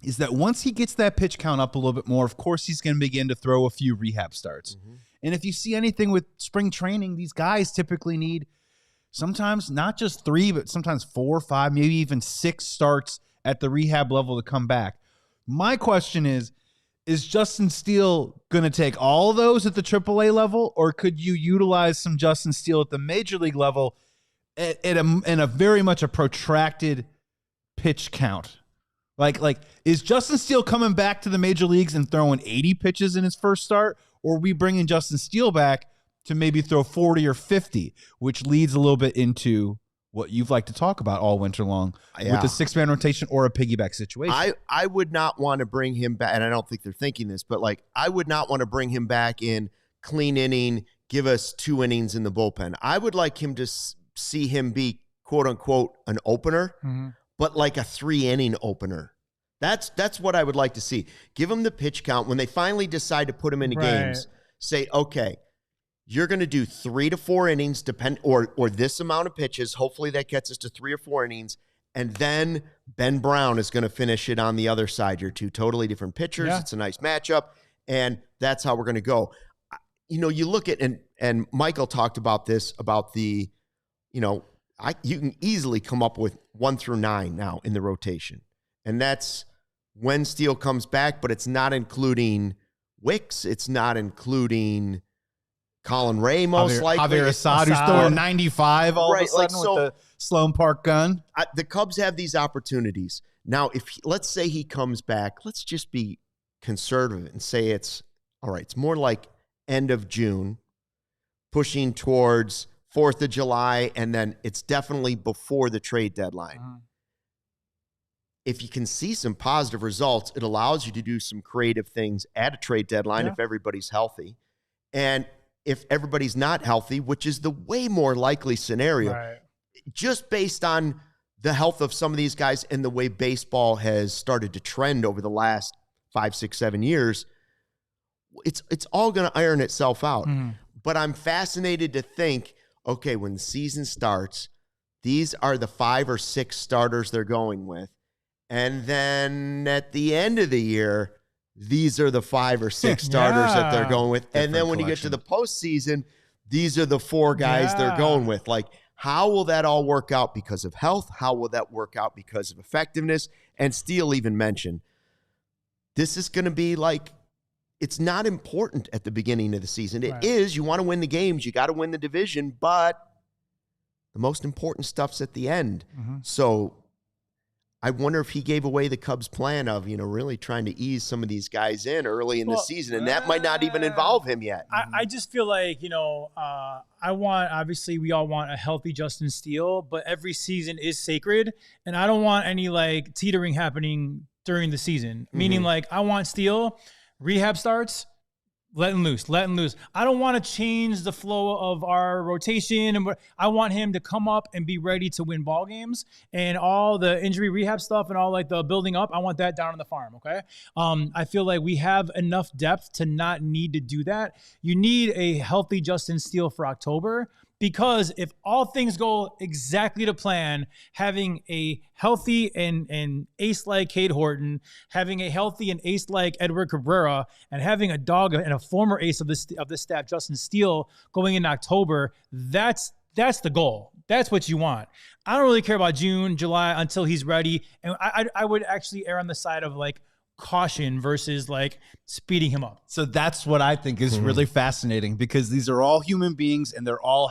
is that once he gets that pitch count up a little bit more, of course, he's going to begin to throw a few rehab starts. And if you see anything with spring training, these guys typically need sometimes not just 3, but sometimes 4, 5, maybe even 6 starts at the rehab level to come back. My question is Justin Steele going to take all of those at the AAA level, or could you utilize some Justin Steele at the major league level in a very much a protracted pitch count? Like, is Justin Steele coming back to the major leagues and throwing 80 pitches in his first start, or are we bringing Justin Steele back to maybe throw 40 or 50, which leads a little bit into what you've liked to talk about all winter long with the 6-man rotation or a piggyback situation? I would not want to bring him back, and I don't think they're thinking this, but I would not want to bring him back in clean inning, give us 2 innings in the bullpen. I would like him to see him be, quote unquote, an opener, but like a 3-inning opener. That's what I would like to see. Give him the pitch count. When they finally decide to put him into games, say, okay, you're going to do 3 to 4 innings, or this amount of pitches. Hopefully that gets us to 3 or 4 innings. And then Ben Brown is going to finish it on the other side. You're 2 totally different pitchers. Yeah. It's a nice matchup. And that's how we're going to go. You look at, and Michael talked about this, about the, you can easily come up with 1 through 9 now in the rotation. And that's when Steele comes back, but it's not including Wicks. It's not including Colin Ray, most likely. Javier Assad, who's throwing 95 all of a sudden with the Sloan Park gun. The Cubs have these opportunities. Now, let's say he comes back, let's just be conservative and say it's more like end of June, pushing towards 4th of July, and then it's definitely before the trade deadline. If you can see some positive results, it allows you to do some creative things at a trade deadline if everybody's healthy. And if everybody's not healthy, which is the way more likely scenario, just based on the health of some of these guys and the way baseball has started to trend over the last 5, 6, 7 years, it's all going to iron itself out. But I'm fascinated to think, okay, when the season starts, these are the 5 or 6 starters they're going with. And then at the end of the year, these are the 5 or 6 starters that they're going with. And then when you get to the postseason, these are the 4 guys they're going with. Like, how will that all work out because of health? How will that work out because of effectiveness? And Steele even mentioned, this is going to be like, it's not important at the beginning of the season. It is, you want to win the games, you got to win the division, but the most important stuff's at the end. So I wonder if he gave away the Cubs' plan of, really trying to ease some of these guys in early in the season, and that might not even involve him yet. I just feel like, obviously we all want a healthy Justin Steele, but every season is sacred, and I don't want any like teetering happening during the season. Meaning like I want Steele, rehab starts, letting loose. I don't want to change the flow of our rotation, and I want him to come up and be ready to win ball games, and all the injury rehab stuff and all like the building up, I want that down on the farm. Okay. I feel like we have enough depth to not need to do that. You need a healthy Justin Steele for October, because if all things go exactly to plan, having a healthy and ace like Cade Horton, having a healthy and ace like Edward Cabrera, and having a dog and a former ace of this staff, Justin Steele, going in October, that's the goal. That's what you want. I don't really care about June, July until he's ready. And I would actually err on the side of like caution versus like speeding him up. So that's what I think is really fascinating, because these are all human beings and they're all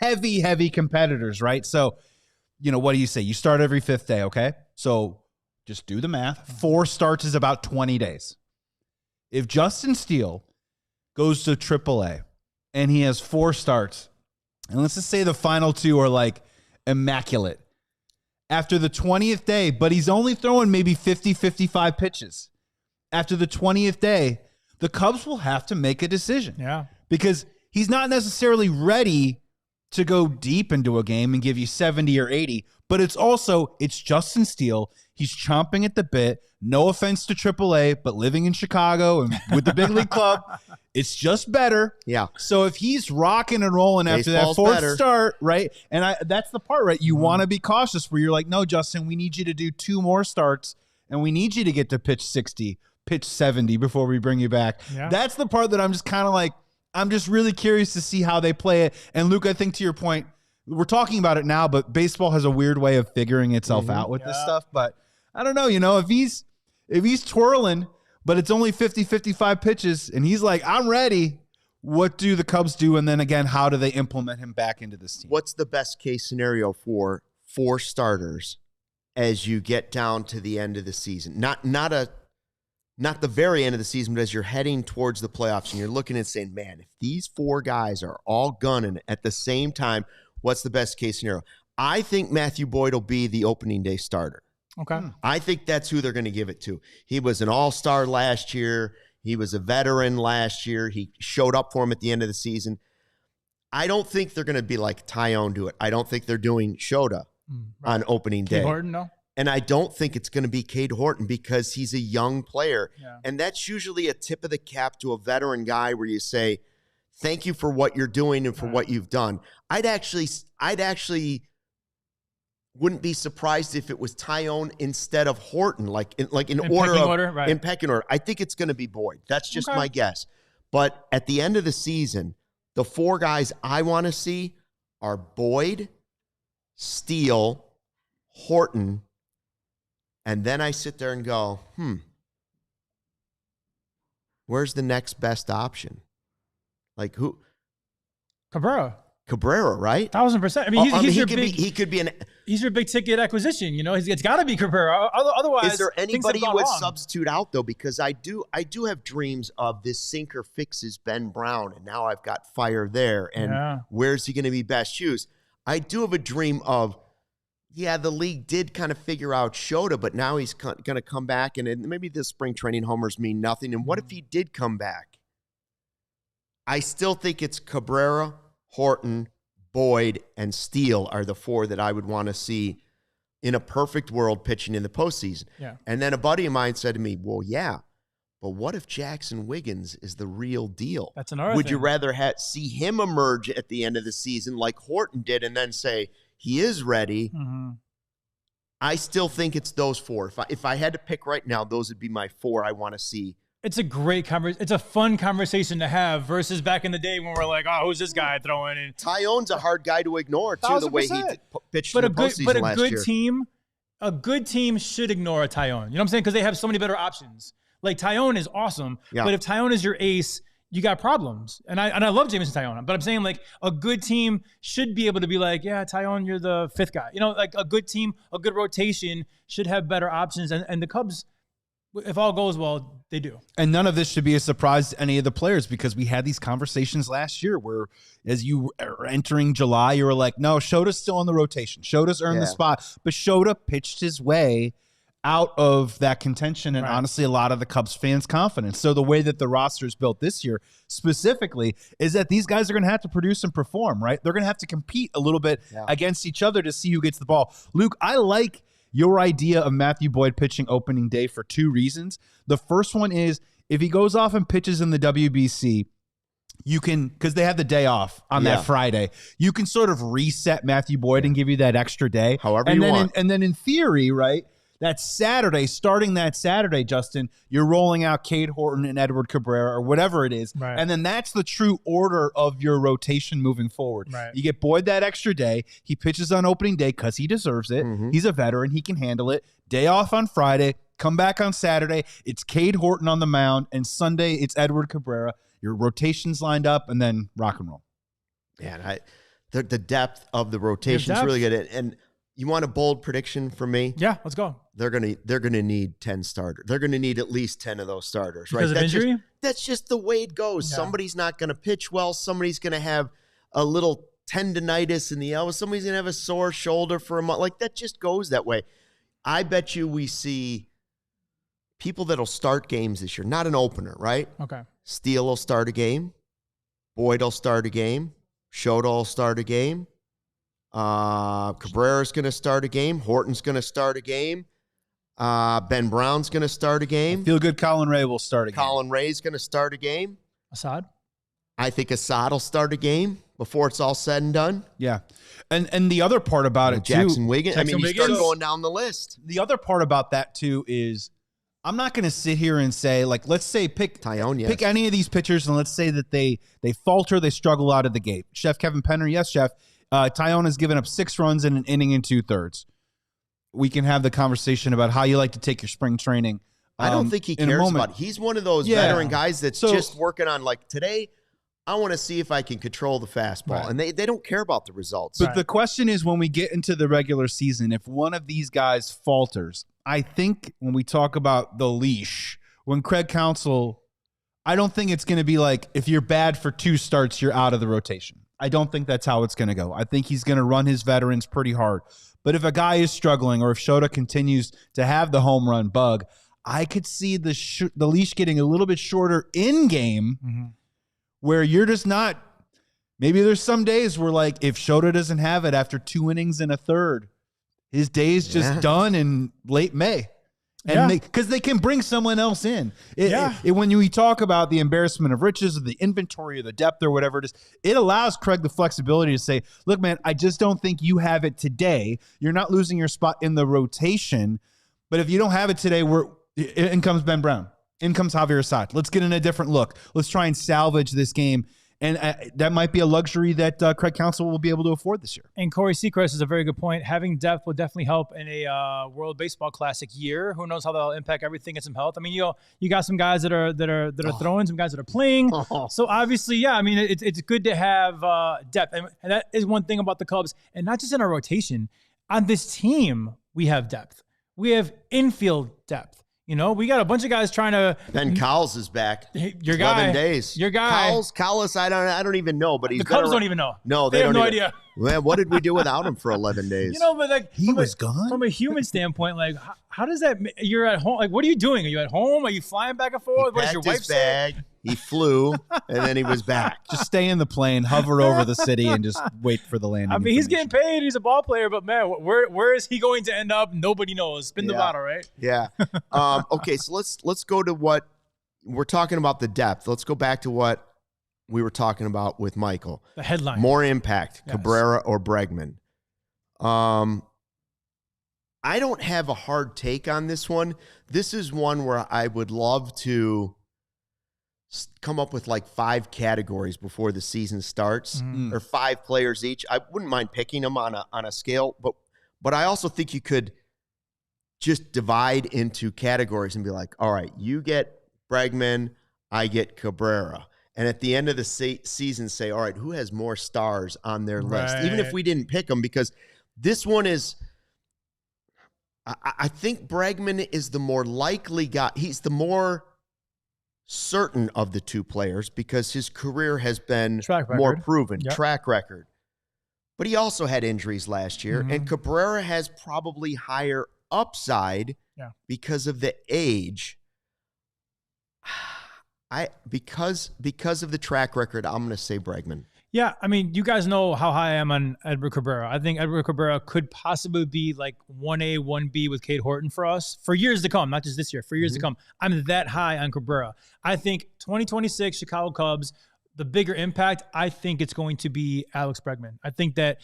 heavy competitors, right? So, what do you say? You start every 5th day, okay? So just do the math. 4 starts is about 20 days. If Justin Steele goes to AAA and he has 4 starts, and let's just say the final 2 are like immaculate, after the 20th day, but he's only throwing maybe 50, 55 pitches. After the 20th day, the Cubs will have to make a decision. Yeah. Because he's not necessarily ready to go deep into a game and give you 70 or 80, but it's Justin Steele. He's chomping at the bit. No offense to AAA, but living in Chicago and with the big league club, it's just better. Yeah. So if he's rocking and rolling after that 4th start, right? And that's the part, right? You want to be cautious where you're like, no, Justin, we need you to do 2 more starts, and we need you to get to pitch 60, pitch 70 before we bring you back. Yeah. That's the part that I'm just kind of like, I'm just really curious to see how they play it. And Luke, I think to your point, we're talking about it now, but baseball has a weird way of figuring itself out with this stuff. But I don't know, if he's twirling, but it's only 50, 55 pitches, and he's like, I'm ready. What do the Cubs do? And then again, how do they implement him back into this team? What's the best case scenario for 4 starters as you get down to the end of the season? Not the very end of the season, but as you're heading towards the playoffs and you're looking and saying, man, if these 4 guys are all gunning at the same time, what's the best case scenario? I think Matthew Boyd will be the opening day starter. Okay. I think that's who they're going to give it to. He was an all-star last year. He was a veteran last year. He showed up for him at the end of the season. I don't think they're going to be like Tyone do it. I don't think they're doing Shota on opening day. Cade Horton, no? And I don't think it's going to be Cade Horton because he's a young player. Yeah. And that's usually a tip of the cap to a veteran guy where you say, thank you for what you're doing and for what you've done. I'd actually wouldn't be surprised if it was Tyone instead of Horton, in pecking order. I think it's going to be Boyd. That's just my guess. But at the end of the season, the 4 guys I want to see are Boyd, Steele, Horton, and then I sit there and go, where's the next best option? Like who? Cabrera, right? 1,000%. I mean, he could be he's your big ticket acquisition. It's got to be Cabrera. Otherwise, is there anybody you would substitute out though? Because I do have dreams of this sinker fixes Ben Brown, and now I've got fire there. And where's he going to be best used? I do have a dream of. Yeah, the league did kind of figure out Shota, but now he's going to come back, and maybe the spring training homers mean nothing. And what if he did come back? I still think it's Cabrera, Horton, Boyd, and Steele are the 4 that I would want to see in a perfect world pitching in the postseason. Yeah. And then a buddy of mine said to me, well, yeah, but what if Jackson Wiggins is the real deal? That's another Would thing. you rather see him emerge at the end of the season like Horton did and then say, he is ready. Mm-hmm. I still think it's those 4. If I had to pick right now, those would be my 4 I want to see it's a great conversation. It's a fun conversation to have versus back in the day when we're like, oh, who's this guy throwing? And Tyone's a hard guy to ignore too. The way he pitched in the postseason last year. A good team should ignore a Tyone. You know what I'm saying? Because they have so many better options. Like Tyone is awesome, but if Tyone is your ace, you got problems. And I love Jameson Tyone, but I'm saying like a good team should be able to be like, yeah, Tyone, you're the fifth guy. You know, like a good team, a good rotation should have better options. And the Cubs, if all goes well, they do. And none of this should be a surprise to any of the players because we had these conversations last year where as you are entering July, you were like, no, Shota's still on the rotation. Shota's earned the spot. But Shota pitched his way out of that contention and honestly a lot of the Cubs fans' confidence. So the way that the roster is built this year specifically is that these guys are going to have to produce and perform, right? They're going to have to compete a little bit against each other to see who gets the ball. Luke, I like your idea of Matthew Boyd pitching opening day for two reasons. The first one is if he goes off and pitches in the WBC, you can, because they have the day off on that Friday, you can sort of reset Matthew Boyd and give you that extra day. However you want. And then in theory, right, that Saturday, starting that Saturday, Justin, you're rolling out Cade Horton and Edward Cabrera or whatever it is. Right. And then that's the true order of your rotation moving forward. Right. You get Boyd that extra day. He pitches on opening day because he deserves it. He's a veteran. He can handle it. Day off on Friday. Come back on Saturday. It's Cade Horton on the mound. And Sunday, it's Edward Cabrera. Your rotation's lined up and then rock and roll. Man, the depth of the rotation is really good. And you want a bold prediction from me? Yeah, let's go. They're gonna need 10 starters. They're gonna need at least 10 of those starters, because right? Of injury? That's just the way it goes. Yeah. Somebody's not gonna pitch well. Somebody's gonna have a little tendonitis in the elbow. Somebody's gonna have a sore shoulder for a month. Like that just goes that way. I bet you we see people that'll start games this year, not an opener, right? Okay. Steele will start a game. Boyd will start a game. Shota will start a game. Cabrera's going to start a game. Horton's going to start a game. Ben Brown's going to start a game. I feel good. Colin Ray will start a game. Colin Ray's going to start a game. Assad? I think Assad will start a game before it's all said and done. Yeah. And the other part about it, Jackson too. Wiggins. I mean, you start going down the list. The other part about that, too, is I'm not going to sit here and say, like, let's say pick Tyone, pick any of these pitchers, and let's say that they falter, they struggle out of the gate. Chef Kevin Penner, yes, Chef. Tyone has given up 6 runs in an inning and 2/3. We can have the conversation about how you like to take your spring training. I don't think he cares about it. He's one of those veteran guys that's just working on, like, today, I want to see if I can control the fastball. Right. And they don't care about the results. But the question is, when we get into the regular season, if one of these guys falters, I think when we talk about the leash, when Craig Counsell, I don't think it's going to be like, if you're bad for 2 starts, you're out of the rotation. I don't think that's how it's going to go. I think he's going to run his veterans pretty hard. But if a guy is struggling or if Shota continues to have the home run bug, I could see the leash getting a little bit shorter in game where you're just not – maybe there's some days where, like, if Shota doesn't have it after 2 innings and a third, his day's just done in late May. And because they can bring someone else in. When we talk about the embarrassment of riches or the inventory or the depth or whatever it is, it allows Craig the flexibility to say, look, man, I just don't think you have it today. You're not losing your spot in the rotation. But if you don't have it today, in comes Ben Brown. In comes Javier Assad. Let's get in a different look. Let's try and salvage this game. And that might be a luxury that Craig Counsell will be able to afford this year. And Corey Seacrest is a very good point. Having depth will definitely help in a World Baseball Classic year. Who knows how that'll impact everything and some health. I mean, you got some guys that are throwing, some guys that are playing. So obviously, I mean, it's good to have depth, and that is one thing about the Cubs, and not just in our rotation. On this team, we have depth. We have infield depth. You know, we got a bunch of guys trying to. Ben Cowles is back. Your guy. 11 days. Your guy. Cowles, I don't even know, but he's the Cubs don't even know. No, they have no idea. Man, what did we do without him for 11 days? You know, but like he was gone. From a human standpoint, like how does that? You're at home. Like, what are you doing? Are you at home? Are you flying back and forth? What does your wife say? He flew, and then he was back. Just stay in the plane, hover over the city, and just wait for the landing. I mean, he's getting paid. He's a ball player, but man, where is he going to end up? Nobody knows. Spin the bottle, right? Yeah. Okay, so let's go to what we're talking about, the depth. Let's go back to what we were talking about with Michael. The headline. More impact, yes. Cabrera or Bregman. I don't have a hard take on this one. This is one where I would love to come up with like 5 categories before the season starts, or 5 players each. I wouldn't mind picking them on a scale, but I also think you could just divide into categories and be like, all right, you get Bregman, I get Cabrera. And at the end of the season, say, all right, who has more stars on their list? Even if we didn't pick them, because this one is, I think Bregman is the more likely guy. He's the more certain of the 2 players because his career has been more proven, track record. But he also had injuries last year, and Cabrera has probably higher upside because of the age. Because of the track record, I'm going to say Bregman. Yeah, I mean, you guys know how high I am on Edward Cabrera. I think Edward Cabrera could possibly be like 1A, 1B with Cade Horton for us for years to come, not just this year, for years to come. I'm that high on Cabrera. I think 2026 Chicago Cubs, the bigger impact, I think it's going to be Alex Bregman. I think that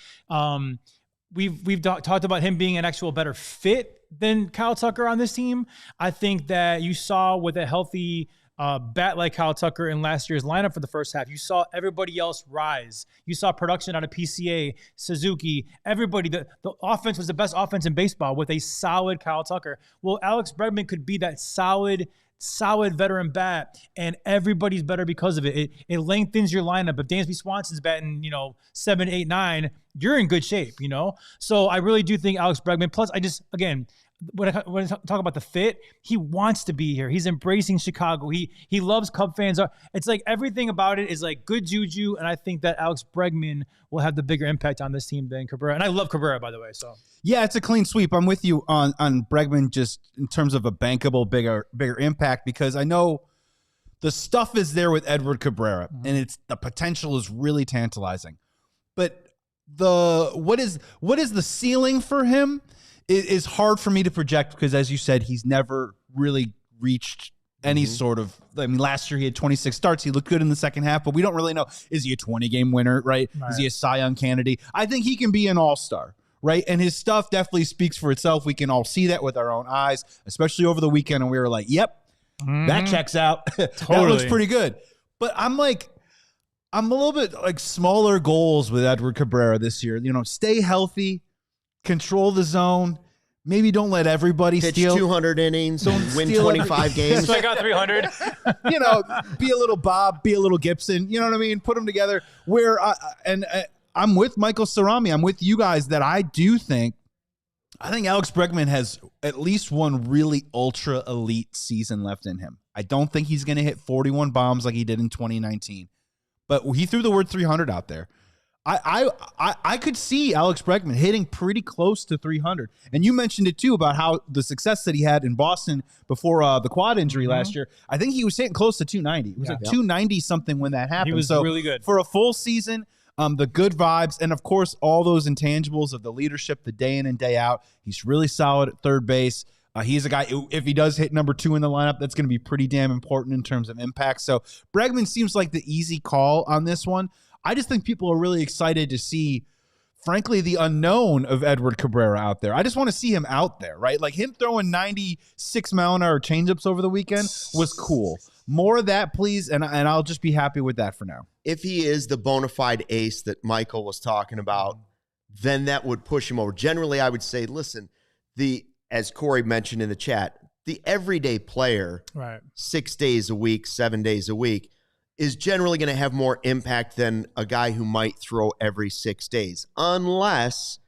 we've talked about him being an actual better fit than Kyle Tucker on this team. I think that you saw with a healthy bat like Kyle Tucker in last year's lineup for the first half, you saw everybody else rise. You saw production out of PCA, Suzuki, everybody. The offense was the best offense in baseball with a solid Kyle Tucker. Well, Alex Bregman could be that solid veteran bat, and everybody's better because of it. It lengthens your lineup. If Dansby Swanson's batting, 7, 8, 9, you're in good shape, So I really do think Alex Bregman. Plus, when I talk about the fit, he wants to be here. He's embracing Chicago. He loves Cub fans. It's like everything about it is like good juju, and I think that Alex Bregman will have the bigger impact on this team than Cabrera. And I love Cabrera, by the way. So yeah, it's a clean sweep. I'm with you on Bregman just in terms of a bankable bigger impact, because I know the stuff is there with Edward Cabrera, and the potential is really tantalizing. But what is the ceiling for him? It is hard for me to project because, as you said, he's never really reached any sort of. I mean, last year he had 26 starts. He looked good in the second half, but we don't really know. Is he a 20-game winner, right? Is he a Cy Young candidate? I think he can be an all-star, right? And his stuff definitely speaks for itself. We can all see that with our own eyes, especially over the weekend. And we were like, yep, that checks out. That looks pretty good. But I'm a little bit like smaller goals with Edward Cabrera this year. Stay healthy. Control the zone. Maybe don't let everybody pitch steal 200 innings, win 25 games. So I got 300. Be a little Bob, be a little Gibson. You know what I mean? Put them together. I'm with Michael Cerami. I'm with you guys that I think Alex Bregman has at least one really ultra elite season left in him. I don't think he's going to hit 41 bombs like he did in 2019, but he threw the word 300 out there. I could see Alex Bregman hitting pretty close to 300. And you mentioned it too about how the success that he had in Boston before the quad injury last year. I think he was hitting close to 290. It was like 290 something when that happened. He was really good. For a full season, the good vibes, and of course, all those intangibles of the leadership, the day in and day out. He's really solid at third base. He's a guy, if he does hit number 2 in the lineup, that's going to be pretty damn important in terms of impact. So Bregman seems like the easy call on this one. I just think people are really excited to see, frankly, the unknown of Edward Cabrera out there. I just want to see him out there, right? Like him throwing 96-mile-an-hour changeups over the weekend was cool. More of that, please, and I'll just be happy with that for now. If he is the bona fide ace that Michael was talking about, then that would push him over. Generally, I would say, listen, as Corey mentioned in the chat, the everyday player, 6 days a week, 7 days a week, is generally going to have more impact than a guy who might throw every 6 days, unless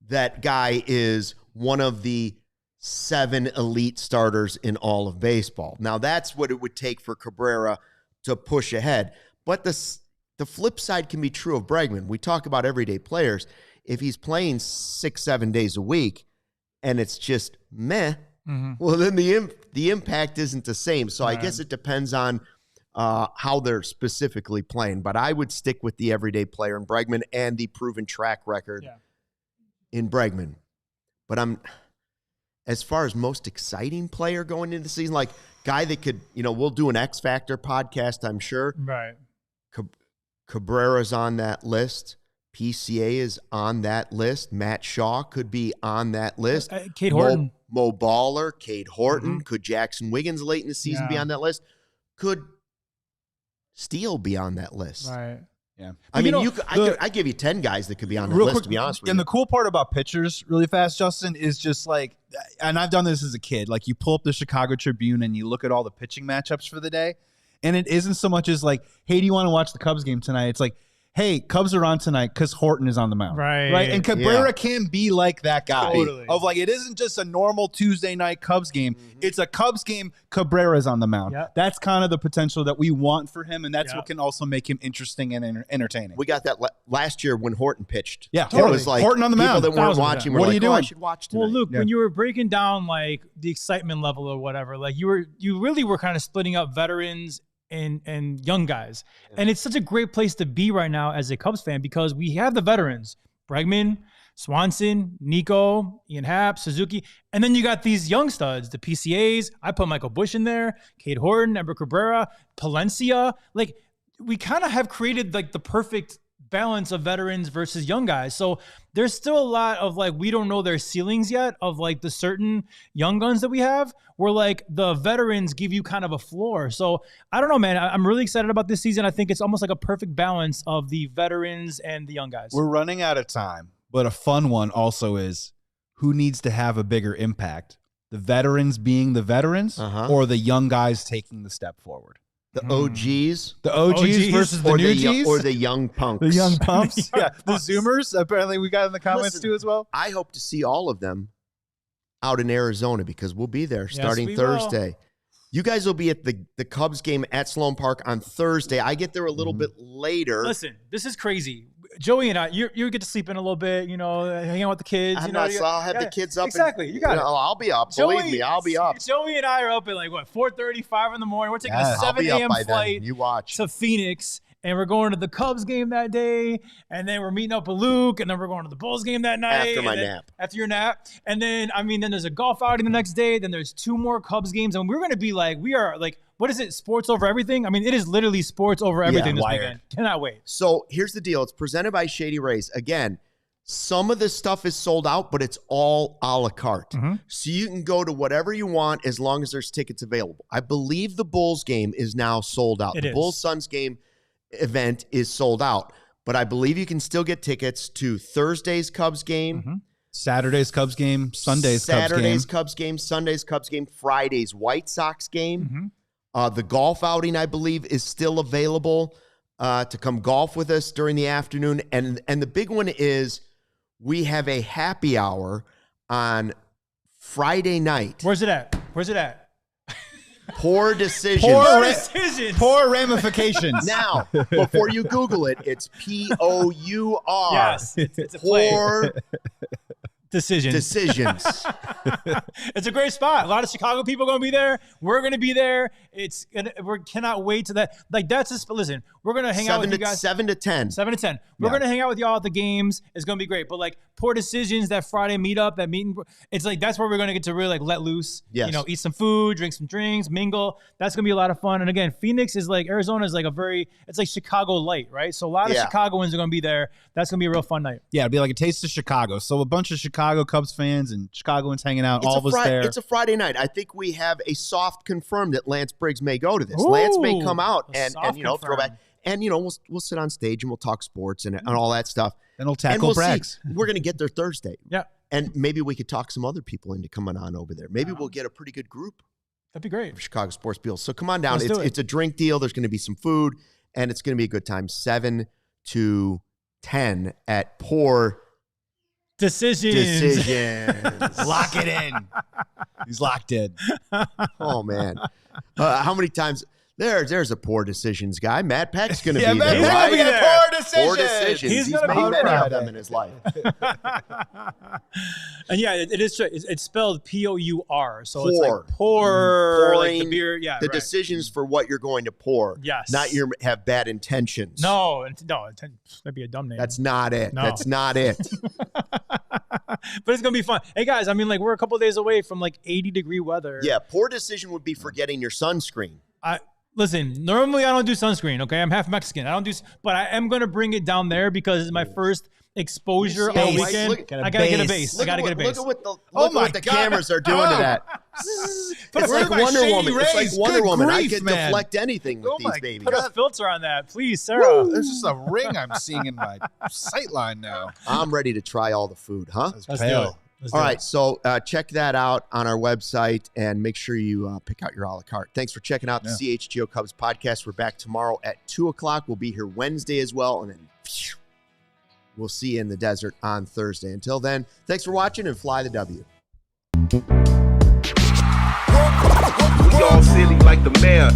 that guy is one of the 7 elite starters in all of baseball. Now, that's what it would take for Cabrera to push ahead. But the flip side can be true of Bregman. We talk about everyday players. If he's playing 6, 7 days a week and it's just meh, well, then the impact isn't the same. So I guess it depends on how they're specifically playing. But I would stick with the everyday player in Bregman and the proven track record in Bregman. But as far as most exciting player going into the season, like guy that could, we'll do an X Factor podcast, I'm sure. Right. Cabrera's on that list. PCA is on that list. Matt Shaw could be on that list. Cade Horton. Mo Baller, Cade Horton. Could Jackson Wiggins late in the season be on that list? Could Steele be on that list. Right. Yeah. I mean, I give you 10 guys that could be on that list, to be honest with you. And the cool part about pitchers, really fast, Justin, is just like, and I've done this as a kid, like you pull up the Chicago Tribune and you look at all the pitching matchups for the day, and it isn't so much as like, hey, do you want to watch the Cubs game tonight? It's like, hey, Cubs are on tonight because Horton is on the mound. Right. And Cabrera can be like that guy. Totally. Of like, it isn't just a normal Tuesday night Cubs game. It's a Cubs game, Cabrera's on the mound. Yep. That's kind of the potential that we want for him, and that's what can also make him interesting and entertaining. We got that last year when Horton pitched. Yeah, It was like Horton on the mound. people that weren't watching were What are like, you doing? I should watch tonight. Well, Luke, when you were breaking down like the excitement level or whatever, like you really were kind of splitting up veterans and young guys. And it's such a great place to be right now as a Cubs fan because we have the veterans, Bregman, Swanson, Nico, Ian Happ, Suzuki, and then you got these young studs, the PCAs. I put Michael Busch in there, Cade Horton, Ember Cabrera, Palencia. Like we kind of have created like the perfect balance of veterans versus young guys. So there's still a lot of like, we don't know their ceilings yet of like the certain young guns that we have where like the veterans give you kind of a floor. So I don't know, man, I'm really excited about this season. I think it's almost like a perfect balance of the veterans and the young guys. We're running out of time, but a fun one also is who needs to have a bigger impact? The veterans being the veterans or the young guys taking the step forward? The OGs. The OGs versus the new Gs? Or the young punks. The young pumps? Yeah. The Zoomers, apparently we got in the comments too as well. I hope to see all of them out in Arizona because we'll be there starting Thursday. You guys will be at the Cubs game at Sloan Park on Thursday. I get there a little bit later. Listen, this is crazy. Joey and I, you get to sleep in a little bit, you know, hang out with the kids. I'll have the kids up. Exactly. You got it. I'll be up. Believe me, I'll be up. Joey and I are up at like, 4:30, 5 in the morning. We're taking a 7 a.m. flight you watch. to Phoenix. And we're going to the Cubs game that day. And then we're meeting up with Luke. And then we're going to the Bulls game that night. After my nap. After your nap. And then, then there's a golf outing the next day. Then there's 2 more Cubs games. And we're going to be like, we are like, what is it? Sports over everything? I mean, it is literally sports over everything this weekend. Cannot wait. So here's the deal. It's presented by Shady Rays. Again, some of this stuff is sold out, but it's all a la carte. So you can go to whatever you want as long as there's tickets available. I believe the Bulls game is now sold out. The Bulls-Suns game event is sold out, but I believe you can still get tickets to Thursday's Cubs game, Saturday's Cubs game, Sunday's Cubs game, Sunday's Cubs game, Friday's White Sox game. The golf outing, I believe, is still available to come golf with us during the afternoon. And the big one is we have a happy hour on Friday night. Where's it at? Poor decisions. Poor ramifications. Now, before you Google it, it's P-O-U-R. Yes, it's a poor decisions. It's a great spot. A lot of Chicago people are going to be there. We're going to be there. We cannot wait to that. Like that's just, listen, we're going to hang out with you guys. 7 to 10. 7 to 10. We're going to hang out with y'all at the games. It's going to be great. But like poor decisions, that Friday meetup, that meeting, it's like, that's where we're going to get to really like let loose, eat some food, drink some drinks, mingle. That's going to be a lot of fun. And again, Phoenix is like, Arizona is like it's like Chicago light, right? So a lot of Chicagoans are going to be there. That's going to be a real fun night. Yeah, it'll be like a taste of Chicago. So a bunch of Chicago Cubs fans and Chicagoans hanging out, all of us there. It's a Friday night. I think we have a soft confirm that Lance Briggs may go to this. Ooh, Lance may come out and throw back. And, we'll sit on stage and we'll talk sports and all that stuff. And we'll tackle Braggs. We're going to get there Thursday. Yeah. And maybe we could talk some other people into coming on over there. Maybe we'll get a pretty good group. That'd be great. Of Chicago sports people. So come on down. Let's do it. It's a drink deal. There's going to be some food, and it's going to be a good time. 7 to 10 at Poor Decisions. Lock it in. He's locked in. Oh, man. How many times? There's a Poor Decisions guy. Matt Peck's going to be there. Matt Right? Peck's going to be there. Poor Decisions. He's made many of them in his life. And yeah, it is true. It's spelled P-O-U-R. So pour. It's like pour, pouring like the beer. Yeah, the decisions for what you're going to pour. Yes. Not have bad intentions. No, that'd be a dumb name. That's not it. No. That's not it. But it's going to be fun. Hey, guys, we're a couple of days away from like 80-degree weather. Yeah, poor decision would be forgetting your sunscreen. Listen, normally I don't do sunscreen, okay? I'm half Mexican. I don't do, but I am going to bring it down there because it's my first exposure You see how all white- weekend. look- I gotta get a base. I gotta get a base. Look at what the, Oh look my what the God. cameras are doing to that. Put It's a like filter. Wonder Shady Woman. It's like rays. Wonder Good Woman. I grief, can man. deflect anything with Oh these my babies. Put a filter on that, please, Sarah. There's just a ring I'm seeing in my sight line now. I'm ready to try all the food, huh? Let's do it. Let's All do right, it. so check that out on our website and make sure you pick out your a la carte. Thanks for checking out the CHGO Cubs podcast. We're back tomorrow at 2 o'clock. We'll be here Wednesday as well, and then we'll see you in the desert on Thursday. Until then, thanks for watching and fly the W. We all silly like the mayor.